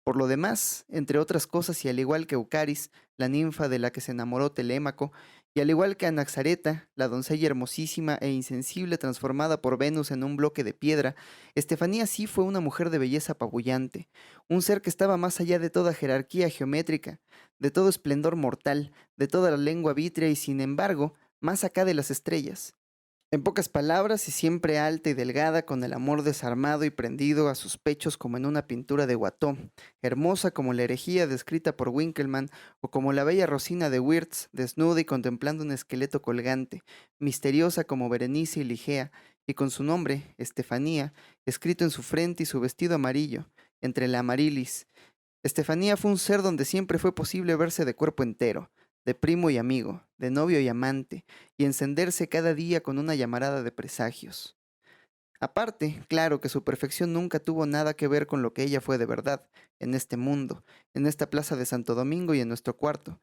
Por lo demás, entre otras cosas, y al igual que Eucaris, la ninfa de la que se enamoró Telémaco, y al igual que Anaxareta, la doncella hermosísima e insensible transformada por Venus en un bloque de piedra, Estefanía sí fue una mujer de belleza apabullante, un ser que estaba más allá de toda jerarquía geométrica, de todo esplendor mortal, de toda la lengua vítrea y sin embargo, más acá de las estrellas. En pocas palabras, y siempre alta y delgada, con el amor desarmado y prendido a sus pechos como en una pintura de Watteau, hermosa como la herejía descrita por Winkelmann, o como la bella Rosina de Wirtz, desnuda y contemplando un esqueleto colgante, misteriosa como Berenice y Ligea, y con su nombre, Estefanía, escrito en su frente y su vestido amarillo, entre la amarilis. Estefanía fue un ser donde siempre fue posible verse de cuerpo entero, de primo y amigo, de novio y amante, y encenderse cada día con una llamarada de presagios. Aparte, claro que su perfección nunca tuvo nada que ver con lo que ella fue de verdad, en este mundo, en esta plaza de Santo Domingo y en nuestro cuarto,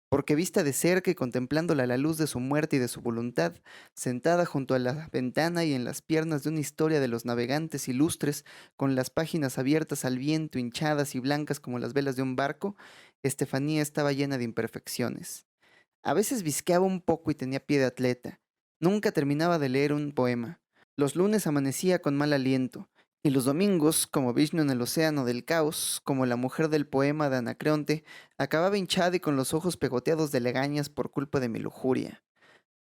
porque vista de cerca y contemplándola a la luz de su muerte y de su voluntad, sentada junto a la ventana y en las piernas de una historia de los navegantes ilustres, con las páginas abiertas al viento, hinchadas y blancas como las velas de un barco, Estefanía estaba llena de imperfecciones. A veces visqueaba un poco y tenía pie de atleta. Nunca terminaba de leer un poema. Los lunes amanecía con mal aliento, y los domingos, como Vishnu en el océano del caos, como la mujer del poema de Anacreonte, acababa hinchada y con los ojos pegoteados de legañas por culpa de mi lujuria.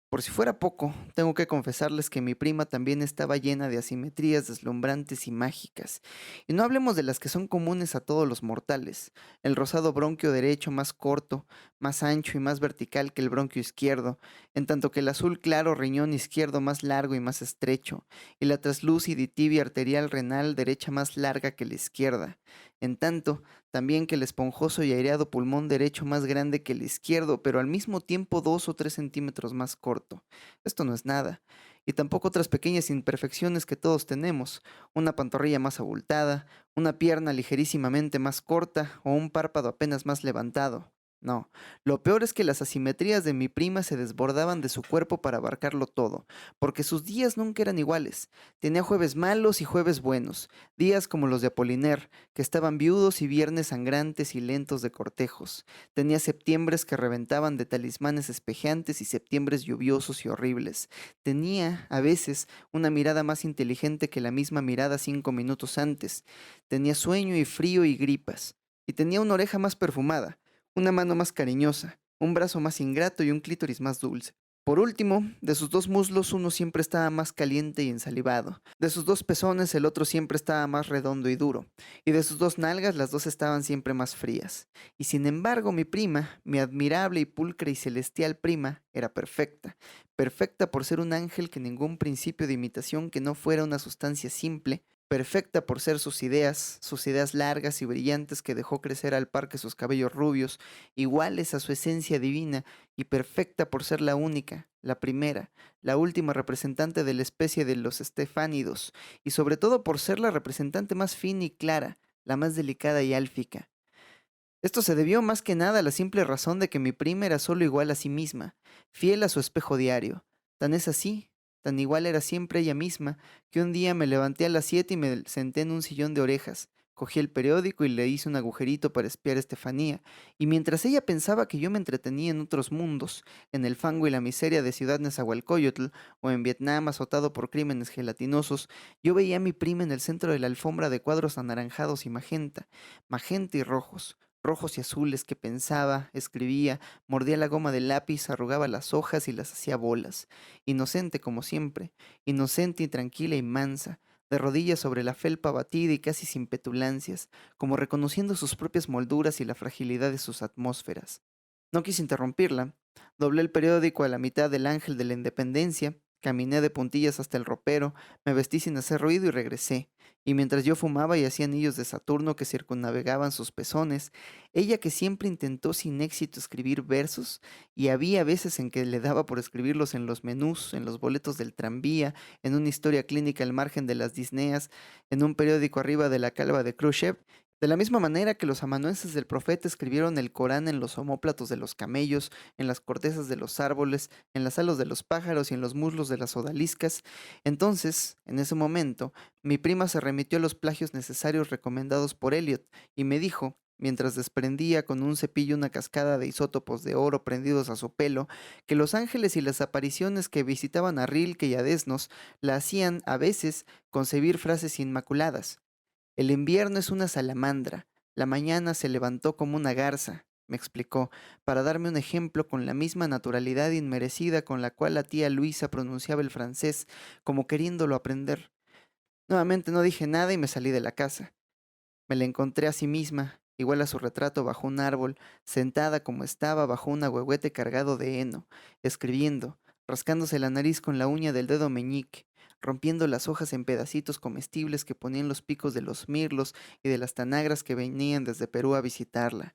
Por si fuera poco, tengo que confesarles que mi prima también estaba llena de asimetrías deslumbrantes y mágicas. Y no hablemos de las que son comunes a todos los mortales. El rosado bronquio derecho más corto, más ancho y más vertical que el bronquio izquierdo, en tanto que el azul claro riñón izquierdo más largo y más estrecho, y la traslúcida y tibia arterial renal derecha más larga que la izquierda. En tanto, también que el esponjoso y aireado pulmón derecho más grande que el izquierdo, pero al mismo tiempo 2 o 3 centímetros más corto. Esto no es nada. Y tampoco otras pequeñas imperfecciones que todos tenemos. Una pantorrilla más abultada, una pierna ligerísimamente más corta o un párpado apenas más levantado. No, lo peor es que las asimetrías de mi prima se desbordaban de su cuerpo para abarcarlo todo, porque sus días nunca eran iguales. Tenía jueves malos y jueves buenos, días como los de Apollinaire, que estaban viudos y viernes sangrantes y lentos de cortejos. Tenía septiembres que reventaban de talismanes espejeantes y septiembres lluviosos y horribles. Tenía, a veces, una mirada más inteligente que la misma mirada 5 minutos antes. Tenía sueño y frío y gripas. Y tenía una oreja más perfumada, una mano más cariñosa, un brazo más ingrato y un clítoris más dulce. Por último, de sus 2 muslos uno siempre estaba más caliente y ensalivado, de sus 2 pezones el otro siempre estaba más redondo y duro, y de sus 2 nalgas las dos estaban siempre más frías. Y sin embargo mi prima, mi admirable y pulcra y celestial prima, era perfecta, perfecta por ser un ángel que ningún principio de imitación que no fuera una sustancia simple perfecta por ser sus ideas largas y brillantes que dejó crecer al par que sus cabellos rubios, iguales a su esencia divina, y perfecta por ser la única, la primera, la última representante de la especie de los estefánidos, y sobre todo por ser la representante más fina y clara, la más delicada y álfica. Esto se debió más que nada a la simple razón de que mi prima era solo igual a sí misma, fiel a su espejo diario. Tan es así, tan igual era siempre ella misma, que un día me levanté a las 7 y me senté en un sillón de orejas. Cogí el periódico y le hice un agujerito para espiar a Estefanía, y mientras ella pensaba que yo me entretenía en otros mundos, en el fango y la miseria de Ciudad Nezahualcóyotl, o en Vietnam azotado por crímenes gelatinosos, yo veía a mi prima en el centro de la alfombra de cuadros anaranjados y magenta y rojos, rojos y azules, que pensaba, escribía, mordía la goma del lápiz, arrugaba las hojas y las hacía bolas. Inocente como siempre, inocente y tranquila y mansa, de rodillas sobre la felpa batida y casi sin petulancias, como reconociendo sus propias molduras y la fragilidad de sus atmósferas. No quise interrumpirla. Doblé el periódico a la mitad del Ángel de la Independencia, caminé de puntillas hasta el ropero, me vestí sin hacer ruido y regresé. Y mientras yo fumaba y hacía anillos de Saturno que circunnavegaban sus pezones, ella, que siempre intentó sin éxito escribir versos, y había veces en que le daba por escribirlos en los menús, en los boletos del tranvía, en una historia clínica al margen de las disneas, en un periódico arriba de la calva de Khrushchev, de la misma manera que los amanuenses del profeta escribieron el Corán en los omóplatos de los camellos, en las cortezas de los árboles, en las alas de los pájaros y en los muslos de las odaliscas. Entonces, en ese momento, mi prima se remitió a los plagios necesarios recomendados por Eliot y me dijo, mientras desprendía con un cepillo una cascada de isótopos de oro prendidos a su pelo, que los ángeles y las apariciones que visitaban a Rilke y a Desnos la hacían, a veces, concebir frases inmaculadas. El invierno es una salamandra, la mañana se levantó como una garza, me explicó, para darme un ejemplo con la misma naturalidad inmerecida con la cual la tía Luisa pronunciaba el francés, como queriéndolo aprender. Nuevamente no dije nada y me salí de la casa. Me la encontré a sí misma, igual a su retrato bajo un árbol, sentada como estaba bajo un ahuehuete cargado de heno, escribiendo, rascándose la nariz con la uña del dedo meñique, rompiendo las hojas en pedacitos comestibles que ponían los picos de los mirlos y de las tanagras que venían desde Perú a visitarla.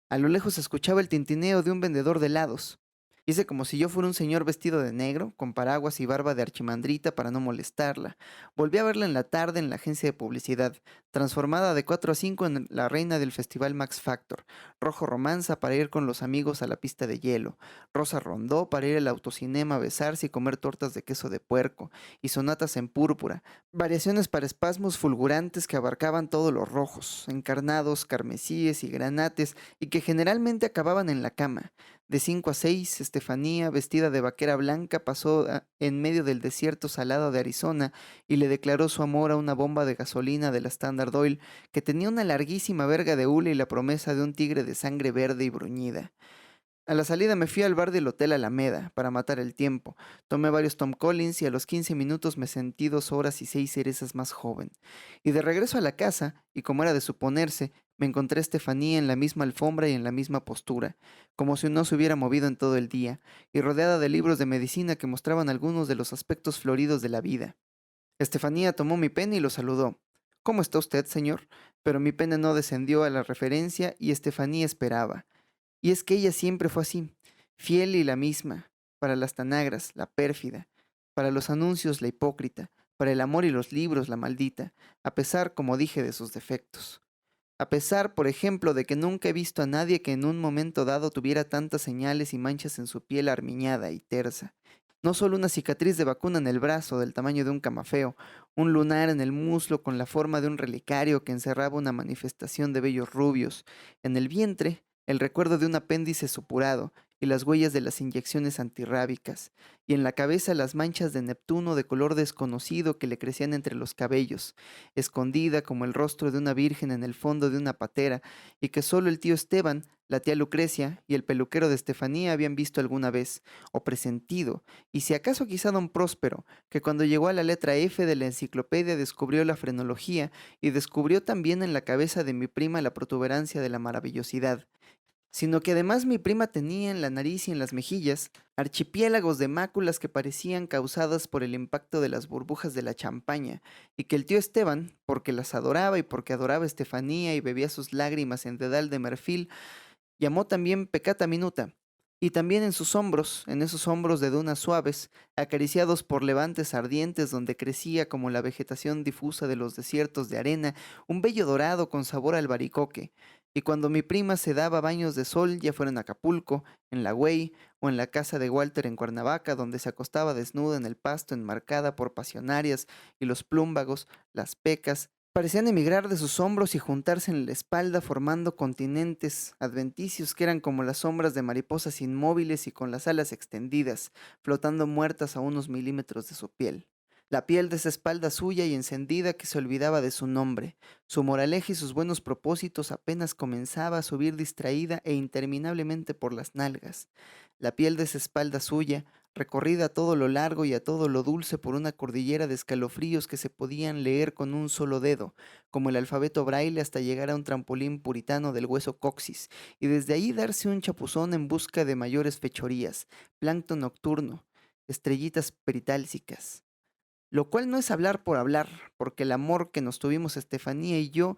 A lo lejos se escuchaba el tintineo de un vendedor de helados. Hice como si yo fuera un señor vestido de negro, con paraguas y barba de archimandrita para no molestarla. Volví a verla en la tarde en la agencia de publicidad, transformada de 4 a 5 en la reina del festival Max Factor, rojo romanza para ir con los amigos a la pista de hielo, rosa rondó para ir al autocinema a besarse y comer tortas de queso de puerco, y sonatas en púrpura, variaciones para espasmos fulgurantes que abarcaban todos los rojos, encarnados, carmesíes y granates, y que generalmente acababan en la cama. De 5 a 6, Estefanía, vestida de vaquera blanca, pasó en medio del desierto salado de Arizona y le declaró su amor a una bomba de gasolina de la Standard Oil que tenía una larguísima verga de hule y la promesa de un tigre de sangre verde y bruñida. A la salida me fui al bar del Hotel Alameda para matar el tiempo. Tomé varios Tom Collins y a los 15 minutos me sentí 2 horas y 6 cerezas más joven. Y de regreso a la casa, y como era de suponerse, me encontré a Estefanía en la misma alfombra y en la misma postura, como si no se hubiera movido en todo el día, y rodeada de libros de medicina que mostraban algunos de los aspectos floridos de la vida. Estefanía tomó mi pene y lo saludó. ¿Cómo está usted, señor? Pero mi pene no descendió a la referencia y Estefanía esperaba. Y es que ella siempre fue así, fiel y la misma, para las tanagras, la pérfida, para los anuncios, la hipócrita, para el amor y los libros, la maldita, a pesar, como dije, de sus defectos. A pesar, por ejemplo, de que nunca he visto a nadie que en un momento dado tuviera tantas señales y manchas en su piel armiñada y tersa. No solo una cicatriz de vacuna en el brazo del tamaño de un camafeo, un lunar en el muslo con la forma de un relicario que encerraba una manifestación de vellos rubios, en el vientre el recuerdo de un apéndice supurado y las huellas de las inyecciones antirrábicas, y en la cabeza las manchas de Neptuno de color desconocido que le crecían entre los cabellos, escondida como el rostro de una virgen en el fondo de una patera, y que solo el tío Esteban, la tía Lucrecia y el peluquero de Estefanía habían visto alguna vez, o presentido, y si acaso quizá don Próspero, que cuando llegó a la letra F de la enciclopedia descubrió la frenología y descubrió también en la cabeza de mi prima la protuberancia de la maravillosidad. sino que además mi prima tenía en la nariz y en las mejillas archipiélagos de máculas que parecían causadas por el impacto de las burbujas de la champaña, y que el tío Esteban, porque las adoraba y porque adoraba a Estefanía y bebía sus lágrimas en dedal de marfil, llamó también peccata minuta. Y también en esos hombros de dunas suaves, acariciados por levantes ardientes donde crecía como la vegetación difusa de los desiertos de arena, un vello dorado con sabor a albaricoque. Y cuando mi prima se daba baños de sol, ya fuera en Acapulco, en la Güey o en la casa de Walter en Cuernavaca, donde se acostaba desnuda en el pasto enmarcada por pasionarias y los plúmbagos, las pecas, parecían emigrar de sus hombros y juntarse en la espalda formando continentes adventicios que eran como las sombras de mariposas inmóviles y con las alas extendidas, flotando muertas a unos milímetros de su piel. La piel de esa espalda suya y encendida que se olvidaba de su nombre. Su moraleja y sus buenos propósitos apenas comenzaba a subir distraída e interminablemente por las nalgas. La piel de esa espalda suya, recorrida a todo lo largo y a todo lo dulce por una cordillera de escalofríos que se podían leer con un solo dedo, como el alfabeto braille hasta llegar a un trampolín puritano del hueso coxis, y desde ahí darse un chapuzón en busca de mayores fechorías, plancton nocturno, estrellitas peritálsicas. Lo cual no es hablar por hablar, porque el amor que nos tuvimos Estefanía y yo,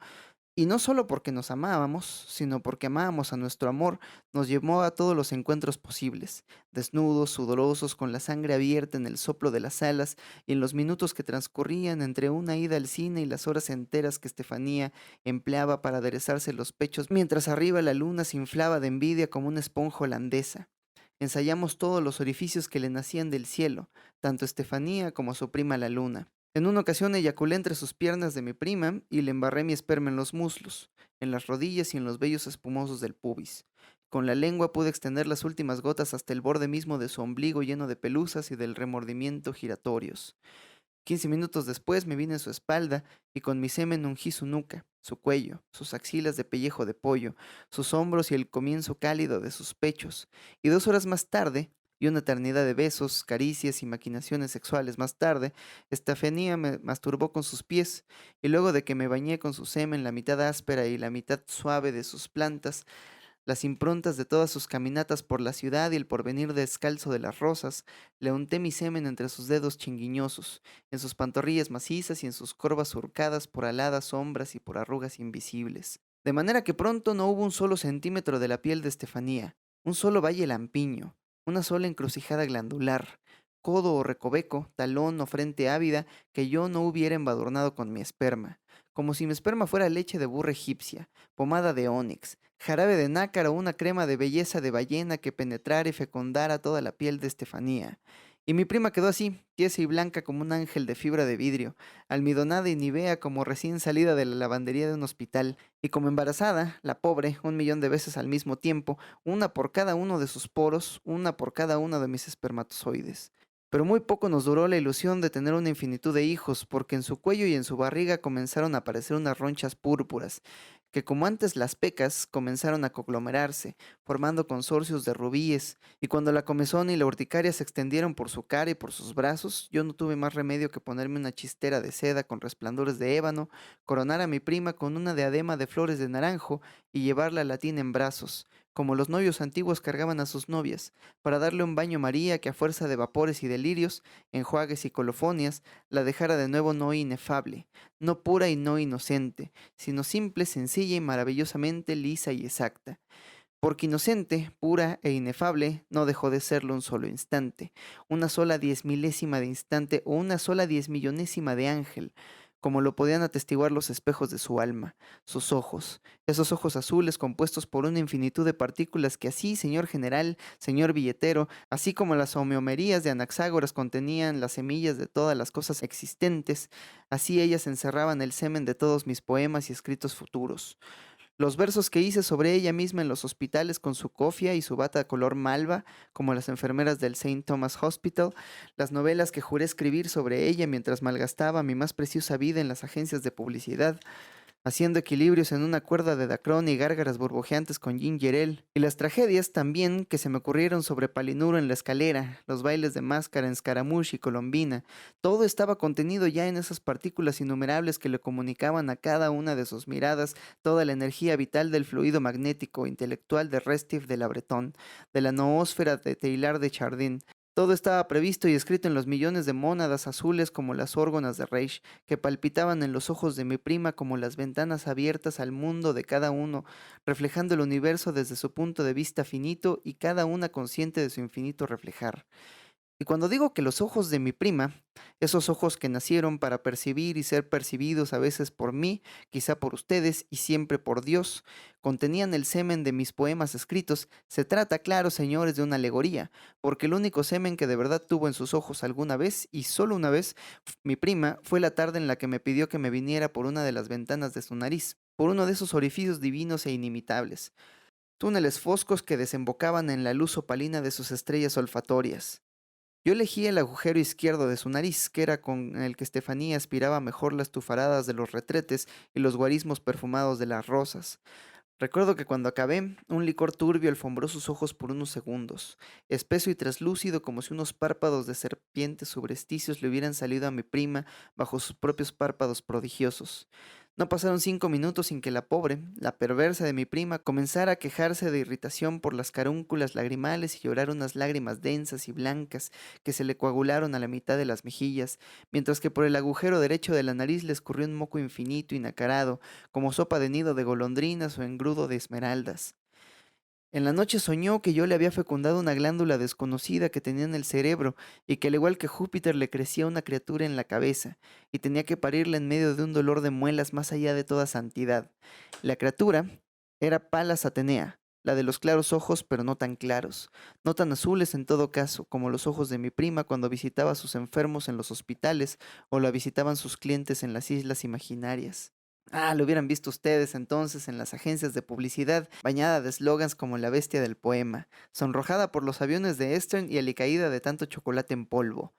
y no solo porque nos amábamos, sino porque amábamos a nuestro amor, nos llevó a todos los encuentros posibles, desnudos, sudorosos, con la sangre abierta en el soplo de las alas y en los minutos que transcurrían entre una ida al cine y las horas enteras que Estefanía empleaba para aderezarse los pechos, mientras arriba la luna se inflaba de envidia como una esponja holandesa. Ensayamos todos los orificios que le nacían del cielo, tanto Estefanía como su prima la luna. En una ocasión eyaculé entre sus piernas de mi prima y le embarré mi esperma en los muslos, en las rodillas y en los vellos espumosos del pubis. Con la lengua pude extender las últimas gotas hasta el borde mismo de su ombligo lleno de pelusas y del remordimiento giratorios. 15 minutos después me vine en su espalda y con mi semen ungí su nuca, su cuello, sus axilas de pellejo de pollo, sus hombros y el comienzo cálido de sus pechos. Y 2 horas más tarde, y una eternidad de besos, caricias y maquinaciones sexuales más tarde, Estefanía me masturbó con sus pies, y luego de que me bañé con su semen, la mitad áspera y la mitad suave de sus plantas, las improntas de todas sus caminatas por la ciudad y el porvenir descalzo de las rosas, le unté mi semen entre sus dedos chinguiñosos, en sus pantorrillas macizas y en sus corvas surcadas por aladas sombras y por arrugas invisibles. De manera que pronto no hubo un solo centímetro de la piel de Estefanía, un solo valle lampiño, una sola encrucijada glandular, codo o recoveco, talón o frente ávida que yo no hubiera embadurnado con mi esperma, como si mi esperma fuera leche de burra egipcia, pomada de ónix, jarabe de nácar o una crema de belleza de ballena que penetrara y fecundara toda la piel de Estefanía. Y mi prima quedó así, tiesa y blanca como un ángel de fibra de vidrio, almidonada y nivea como recién salida de la lavandería de un hospital, y como embarazada, la pobre, 1 millón de veces al mismo tiempo, una por cada uno de sus poros, una por cada uno de mis espermatozoides. Pero muy poco nos duró la ilusión de tener una infinitud de hijos, porque en su cuello y en su barriga comenzaron a aparecer unas ronchas púrpuras, que como antes las pecas comenzaron a conglomerarse, formando consorcios de rubíes, y cuando la comezón y la urticaria se extendieron por su cara y por sus brazos, yo no tuve más remedio que ponerme una chistera de seda con resplandores de ébano, coronar a mi prima con una diadema de flores de naranjo y llevarla a la tina en brazos, como los novios antiguos cargaban a sus novias, para darle un baño María que a fuerza de vapores y delirios, enjuagues y colofonias, la dejara de nuevo no inefable, no pura y no inocente, sino simple, sencilla y maravillosamente lisa y exacta. Porque inocente, pura e inefable, no dejó de serlo un solo instante, una sola 10 milésima de instante o una sola 10 millonésima de ángel, como lo podían atestiguar los espejos de su alma, sus ojos, esos ojos azules compuestos por una infinitud de partículas que así, señor general, señor billetero, así como las homeomerías de Anaxágoras contenían las semillas de todas las cosas existentes, así ellas encerraban el semen de todos mis poemas y escritos futuros. Los versos que hice sobre ella misma en los hospitales con su cofia y su bata color malva, como las enfermeras del St. Thomas Hospital, las novelas que juré escribir sobre ella mientras malgastaba mi más preciosa vida en las agencias de publicidad, haciendo equilibrios en una cuerda de Dacron y gárgaras burbujeantes con Ginger Ale, y las tragedias también que se me ocurrieron sobre Palinuro en la escalera, los bailes de máscara en Scaramouche y Colombina. Todo estaba contenido ya en esas partículas innumerables que le comunicaban a cada una de sus miradas toda la energía vital del fluido magnético intelectual de Restif de la Breton, de la noósfera de Teilhard de Chardin. Todo estaba previsto y escrito en los millones de mónadas azules como las órgonas de Reich, que palpitaban en los ojos de mi prima como las ventanas abiertas al mundo de cada uno, reflejando el universo desde su punto de vista finito y cada una consciente de su infinito reflejar. Y cuando digo que los ojos de mi prima, esos ojos que nacieron para percibir y ser percibidos a veces por mí, quizá por ustedes y siempre por Dios, contenían el semen de mis poemas escritos, se trata, claro, señores, de una alegoría, porque el único semen que de verdad tuvo en sus ojos alguna vez, y solo una vez, mi prima, fue la tarde en la que me pidió que me viniera por una de las ventanas de su nariz, por uno de esos orificios divinos e inimitables, túneles foscos que desembocaban en la luz opalina de sus estrellas olfatorias. Yo elegí el agujero izquierdo de su nariz, que era con el que Estefanía aspiraba mejor las tufaradas de los retretes y los guarismos perfumados de las rosas. Recuerdo que cuando acabé, un licor turbio alfombró sus ojos por unos segundos, espeso y traslúcido como si unos párpados de serpientes subresticios le hubieran salido a mi prima bajo sus propios párpados prodigiosos. No pasaron 5 minutos sin que la pobre, la perversa de mi prima, comenzara a quejarse de irritación por las carúnculas lagrimales y llorar unas lágrimas densas y blancas que se le coagularon a la mitad de las mejillas, mientras que por el agujero derecho de la nariz le escurrió un moco infinito y nacarado, como sopa de nido de golondrinas o engrudo de esmeraldas. En la noche soñó que yo le había fecundado una glándula desconocida que tenía en el cerebro y que al igual que Júpiter le crecía una criatura en la cabeza y tenía que parirla en medio de un dolor de muelas más allá de toda santidad. La criatura era Palas Atenea, la de los claros ojos pero no tan claros, no tan azules en todo caso como los ojos de mi prima cuando visitaba a sus enfermos en los hospitales o la visitaban sus clientes en las islas imaginarias. Ah, lo hubieran visto ustedes entonces en las agencias de publicidad, bañada de eslogans como la bestia del poema, sonrojada por los aviones de Eastern y alicaída de tanto chocolate en polvo.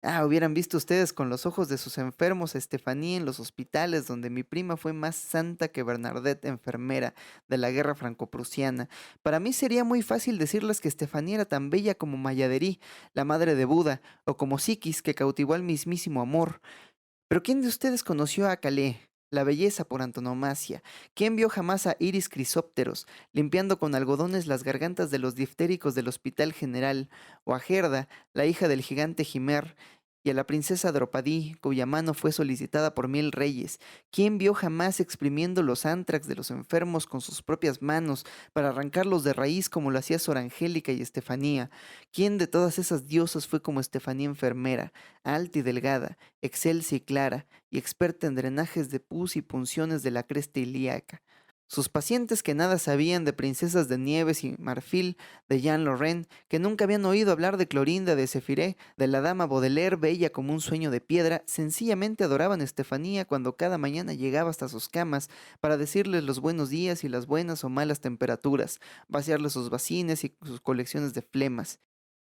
Ah, hubieran visto ustedes con los ojos de sus enfermos a Estefanía en los hospitales donde mi prima fue más santa que Bernadette, enfermera de la guerra franco-prusiana. Para mí sería muy fácil decirles que Estefanía era tan bella como Mayaderí, la madre de Buda, o como Psiquis, que cautivó al mismísimo amor. Pero ¿quién de ustedes conoció a Calais? La belleza por antonomasia. ¿Quién vio jamás a Iris Crisópteros limpiando con algodones las gargantas de los diftéricos del Hospital General? O a Gerda, la hija del gigante Himer, y a la princesa Dropadí, cuya mano fue solicitada por 1000 reyes. ¿Quién vio jamás exprimiendo los ántrax de los enfermos con sus propias manos para arrancarlos de raíz como lo hacía Sor Angélica y Estefanía? ¿Quién de todas esas diosas fue como Estefanía enfermera, alta y delgada, excelsa y clara, y experta en drenajes de pus y punciones de la cresta ilíaca? Sus pacientes que nada sabían de princesas de nieves y marfil, de Jean Lorrain, que nunca habían oído hablar de Clorinda de Zefiré, de la dama Baudelaire, bella como un sueño de piedra, sencillamente adoraban a Estefanía cuando cada mañana llegaba hasta sus camas para decirles los buenos días y las buenas o malas temperaturas, vaciarles sus bacines y sus colecciones de flemas.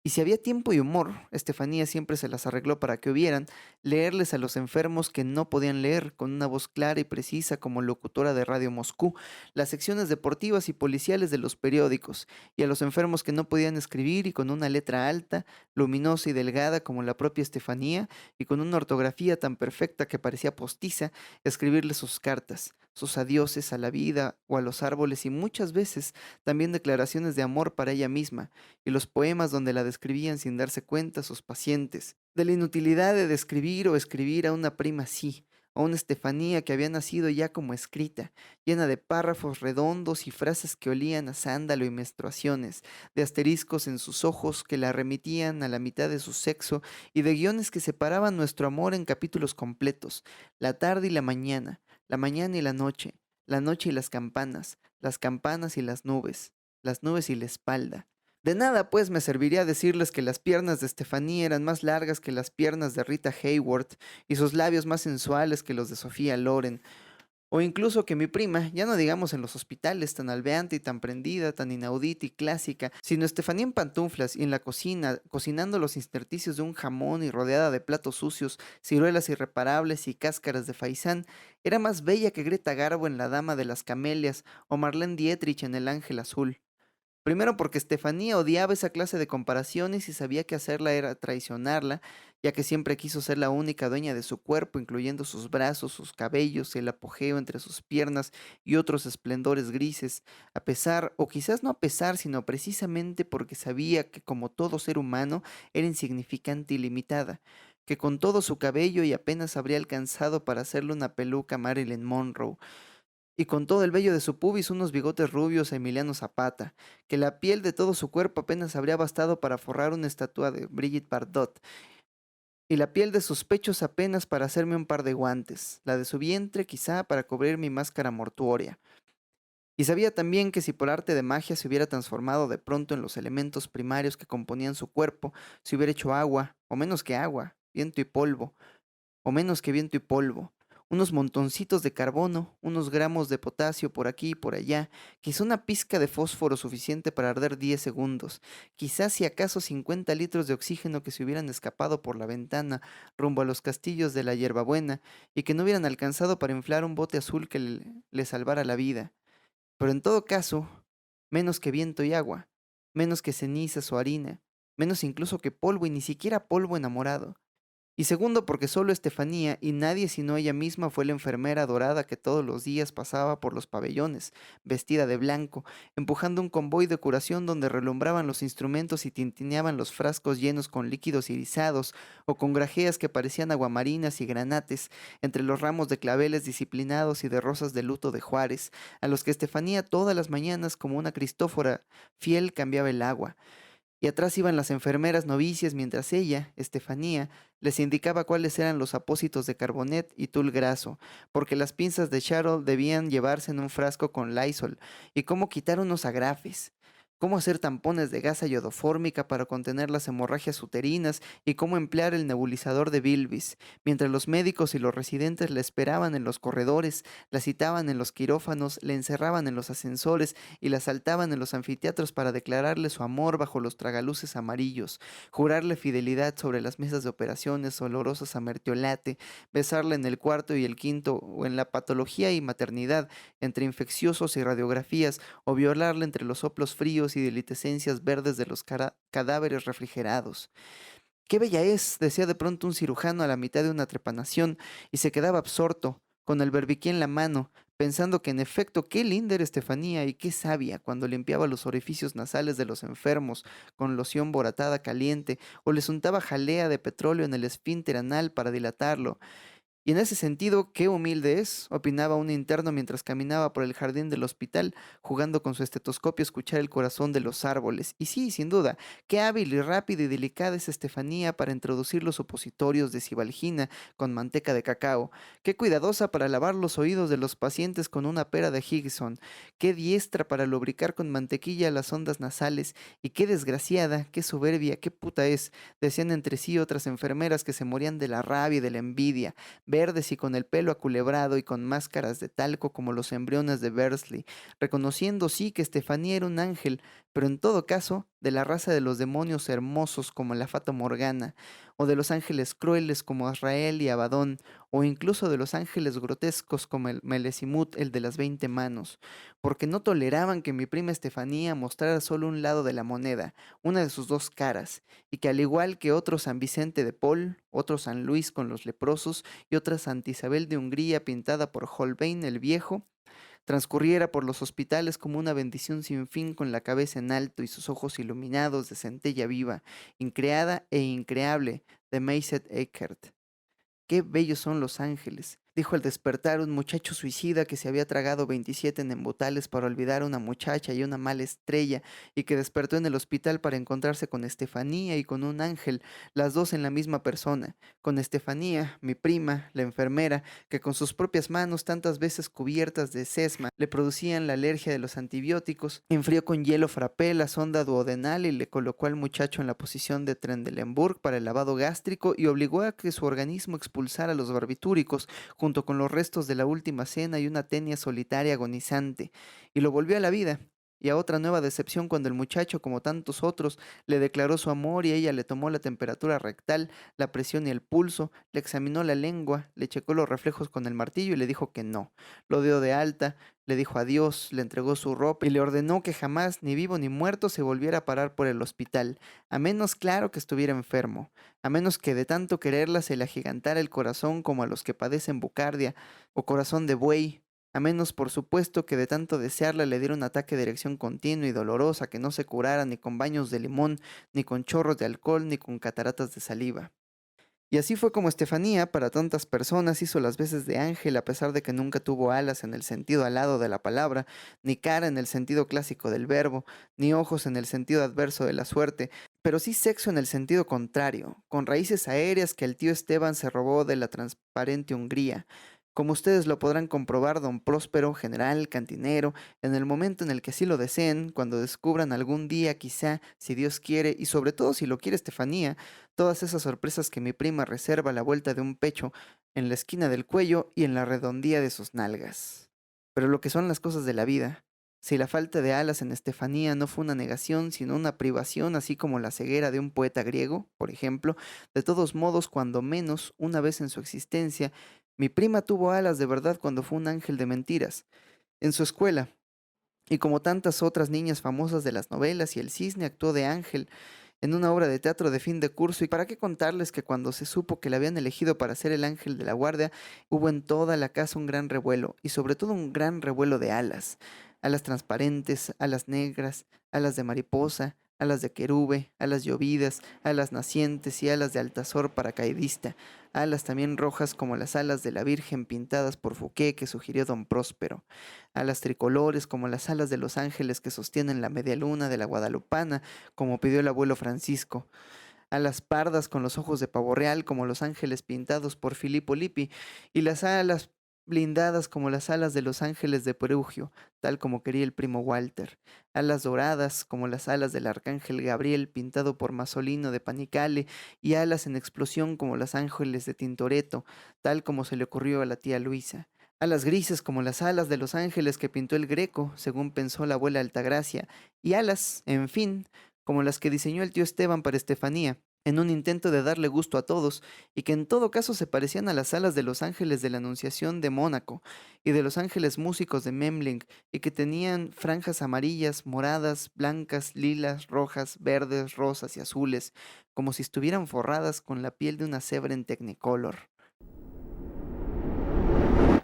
Y si había tiempo y humor, Estefanía siempre se las arregló para que hubieran, leerles a los enfermos que no podían leer, con una voz clara y precisa como locutora de Radio Moscú, las secciones deportivas y policiales de los periódicos, y a los enfermos que no podían escribir y con una letra alta, luminosa y delgada como la propia Estefanía, y con una ortografía tan perfecta que parecía postiza, escribirles sus cartas, sus adioses a la vida o a los árboles y muchas veces también declaraciones de amor para ella misma y los poemas donde la describían sin darse cuenta sus pacientes, de la inutilidad de describir o escribir a una prima así, a una Estefanía que había nacido ya como escrita, llena de párrafos redondos y frases que olían a sándalo y menstruaciones, de asteriscos en sus ojos que la remitían a la mitad de su sexo y de guiones que separaban nuestro amor en capítulos completos, la tarde y la mañana y la noche y las campanas y las nubes y la espalda. De nada, pues, me serviría decirles que las piernas de Estefanía eran más largas que las piernas de Rita Hayworth y sus labios más sensuales que los de Sofía Loren, O incluso que mi prima, ya no digamos en los hospitales, tan albeante y tan prendida, tan inaudita y clásica, sino Estefanía en pantuflas y en la cocina, cocinando los intersticios de un jamón y rodeada de platos sucios, ciruelas irreparables y cáscaras de faisán, era más bella que Greta Garbo en La Dama de las Camelias o Marlene Dietrich en El Ángel Azul. Primero porque Estefanía odiaba esa clase de comparaciones y sabía que hacerla era traicionarla, ya que siempre quiso ser la única dueña de su cuerpo, incluyendo sus brazos, sus cabellos, el apogeo entre sus piernas y otros esplendores grises, a pesar, o quizás no a pesar, sino precisamente porque sabía que como todo ser humano era insignificante y limitada, que con todo su cabello y apenas habría alcanzado para hacerle una peluca a Marilyn Monroe y con todo el vello de su pubis unos bigotes rubios a Emiliano Zapata, que la piel de todo su cuerpo apenas habría bastado para forrar una estatua de Brigitte Bardot, y la piel de sus pechos apenas para hacerme un par de guantes, la de su vientre quizá para cubrir mi máscara mortuoria. Y sabía también que si por arte de magia se hubiera transformado de pronto en los elementos primarios que componían su cuerpo, se hubiera hecho agua, o menos que agua, viento y polvo, o menos que viento y polvo, unos montoncitos de carbono, unos gramos de potasio por aquí y por allá, quizá una pizca de fósforo suficiente para arder 10 segundos, quizás si acaso 50 litros de oxígeno que se hubieran escapado por la ventana rumbo a los castillos de la hierbabuena y que no hubieran alcanzado para inflar un bote azul que le salvara la vida. Pero en todo caso, menos que viento y agua, menos que cenizas o harina, menos incluso que polvo y ni siquiera polvo enamorado. Y segundo, porque solo Estefanía y nadie sino ella misma fue la enfermera dorada que todos los días pasaba por los pabellones, vestida de blanco, empujando un convoy de curación donde relumbraban los instrumentos y tintineaban los frascos llenos con líquidos irisados o con grajeas que parecían aguamarinas y granates, entre los ramos de claveles disciplinados y de rosas de luto de Juárez, a los que Estefanía todas las mañanas como una Cristófora fiel cambiaba el agua. Y atrás iban las enfermeras novicias mientras ella, Estefanía, les indicaba cuáles eran los apósitos de carbonet y tul graso, porque las pinzas de Charol debían llevarse en un frasco con Lysol, y cómo quitar unos agrafes, cómo hacer tampones de gasa yodofórmica para contener las hemorragias uterinas y cómo emplear el nebulizador de Bilvis, mientras los médicos y los residentes la esperaban en los corredores, la citaban en los quirófanos, la encerraban en los ascensores y la asaltaban en los anfiteatros para declararle su amor bajo los tragaluces amarillos, jurarle fidelidad sobre las mesas de operaciones olorosas a mertiolate, besarla en el cuarto y el quinto o en la patología y maternidad, entre infecciosos y radiografías, o violarla entre los soplos fríos y delitescencias verdes de los cadáveres refrigerados. ¡Qué bella es!, decía de pronto un cirujano a la mitad de una trepanación, y se quedaba absorto, con el berbiquí en la mano, pensando que en efecto qué linda era Estefanía y qué sabia cuando limpiaba los orificios nasales de los enfermos con loción boratada caliente o les untaba jalea de petróleo en el esfínter anal para dilatarlo. Y en ese sentido, qué humilde es, opinaba un interno mientras caminaba por el jardín del hospital, jugando con su estetoscopio a escuchar el corazón de los árboles. Y sí, sin duda, qué hábil y rápida y delicada es Estefanía para introducir los supositorios de cibalgina con manteca de cacao, qué cuidadosa para lavar los oídos de los pacientes con una pera de Higson, qué diestra para lubricar con mantequilla las ondas nasales, y qué desgraciada, qué soberbia, qué puta es, decían entre sí otras enfermeras que se morían de la rabia y de la envidia, verdes y con el pelo aculebrado y con máscaras de talco como los embriones de Bursley, reconociendo sí que Estefanía era un ángel, pero en todo caso de la raza de los demonios hermosos como la Fata Morgana, o de los ángeles crueles como Azrael y Abadón, o incluso de los ángeles grotescos como el Melesimut, el de las 20 manos, porque no toleraban que mi prima Estefanía mostrara solo un lado de la moneda, una de sus dos caras, y que al igual que otro San Vicente de Paul, otro San Luis con los leprosos y otra Santa Isabel de Hungría pintada por Holbein el Viejo, transcurriera por los hospitales como una bendición sin fin con la cabeza en alto y sus ojos iluminados de centella viva, increada e increable, de Mayset Eckert. Qué bellos son los ángeles, dijo al despertar un muchacho suicida que se había tragado 27 embotales para olvidar a una muchacha y una mala estrella y que despertó en el hospital para encontrarse con Estefanía y con un ángel, las dos en la misma persona, con Estefanía, mi prima, la enfermera, que con sus propias manos tantas veces cubiertas de sesma le producían la alergia de los antibióticos, enfrió con hielo frappé la sonda duodenal y le colocó al muchacho en la posición de Trendelenburg para el lavado gástrico y obligó a que su organismo expulsara los barbitúricos junto con los restos de la última cena y una tenia solitaria agonizante, y lo volvió a la vida. Y a otra nueva decepción cuando el muchacho, como tantos otros, le declaró su amor y ella le tomó la temperatura rectal, la presión y el pulso, le examinó la lengua, le checó los reflejos con el martillo y le dijo que no. Lo dio de alta, le dijo adiós, le entregó su ropa y le ordenó que jamás, ni vivo ni muerto, se volviera a parar por el hospital, a menos claro que estuviera enfermo, a menos que de tanto quererla se le agigantara el corazón como a los que padecen bucardia o corazón de buey, a menos por supuesto que de tanto desearla le diera un ataque de erección continua y dolorosa que no se curara ni con baños de limón, ni con chorros de alcohol, ni con cataratas de saliva. Y así fue como Estefanía, para tantas personas, hizo las veces de ángel a pesar de que nunca tuvo alas en el sentido alado de la palabra, ni cara en el sentido clásico del verbo, ni ojos en el sentido adverso de la suerte, pero sí sexo en el sentido contrario, con raíces aéreas que el tío Esteban se robó de la transparente Hungría. Como ustedes lo podrán comprobar, don Próspero, general, cantinero, en el momento en el que así lo deseen, cuando descubran algún día, quizá, si Dios quiere, y sobre todo si lo quiere Estefanía, todas esas sorpresas que mi prima reserva a la vuelta de un pecho, en la esquina del cuello y en la redondía de sus nalgas. Pero lo que son las cosas de la vida, si la falta de alas en Estefanía no fue una negación, sino una privación, así como la ceguera de un poeta griego, por ejemplo, de todos modos, cuando menos, una vez en su existencia, mi prima tuvo alas de verdad cuando fue un ángel de mentiras. En su escuela, y como tantas otras niñas famosas de las novelas y el cisne actuó de ángel en una obra de teatro de fin de curso, y para qué contarles que cuando se supo que la habían elegido para ser el ángel de la guardia, hubo en toda la casa un gran revuelo, y sobre todo un gran revuelo de alas, alas transparentes, alas negras, alas de mariposa, alas de querube, alas llovidas, alas nacientes y alas de altazor paracaidista, alas también rojas como las alas de la Virgen pintadas por Fouquet que sugirió don Próspero, alas tricolores como las alas de los ángeles que sostienen la media luna de la Guadalupana, como pidió el abuelo Francisco, alas pardas con los ojos de pavo real como los ángeles pintados por Filippo Lippi, y las alas blindadas como las alas de los ángeles de Perugio, tal como quería el primo Walter, alas doradas como las alas del arcángel Gabriel pintado por Masolino de Panicale, y alas en explosión como los ángeles de Tintoretto, tal como se le ocurrió a la tía Luisa. Alas grises como las alas de los ángeles que pintó el Greco, según pensó la abuela Altagracia, y alas, en fin, como las que diseñó el tío Esteban para Estefanía, en un intento de darle gusto a todos, y que en todo caso se parecían a las alas de los ángeles de la Anunciación de Mónaco y de los ángeles músicos de Memling, y que tenían franjas amarillas, moradas, blancas, lilas, rojas, verdes, rosas y azules, como si estuvieran forradas con la piel de una cebra en Technicolor.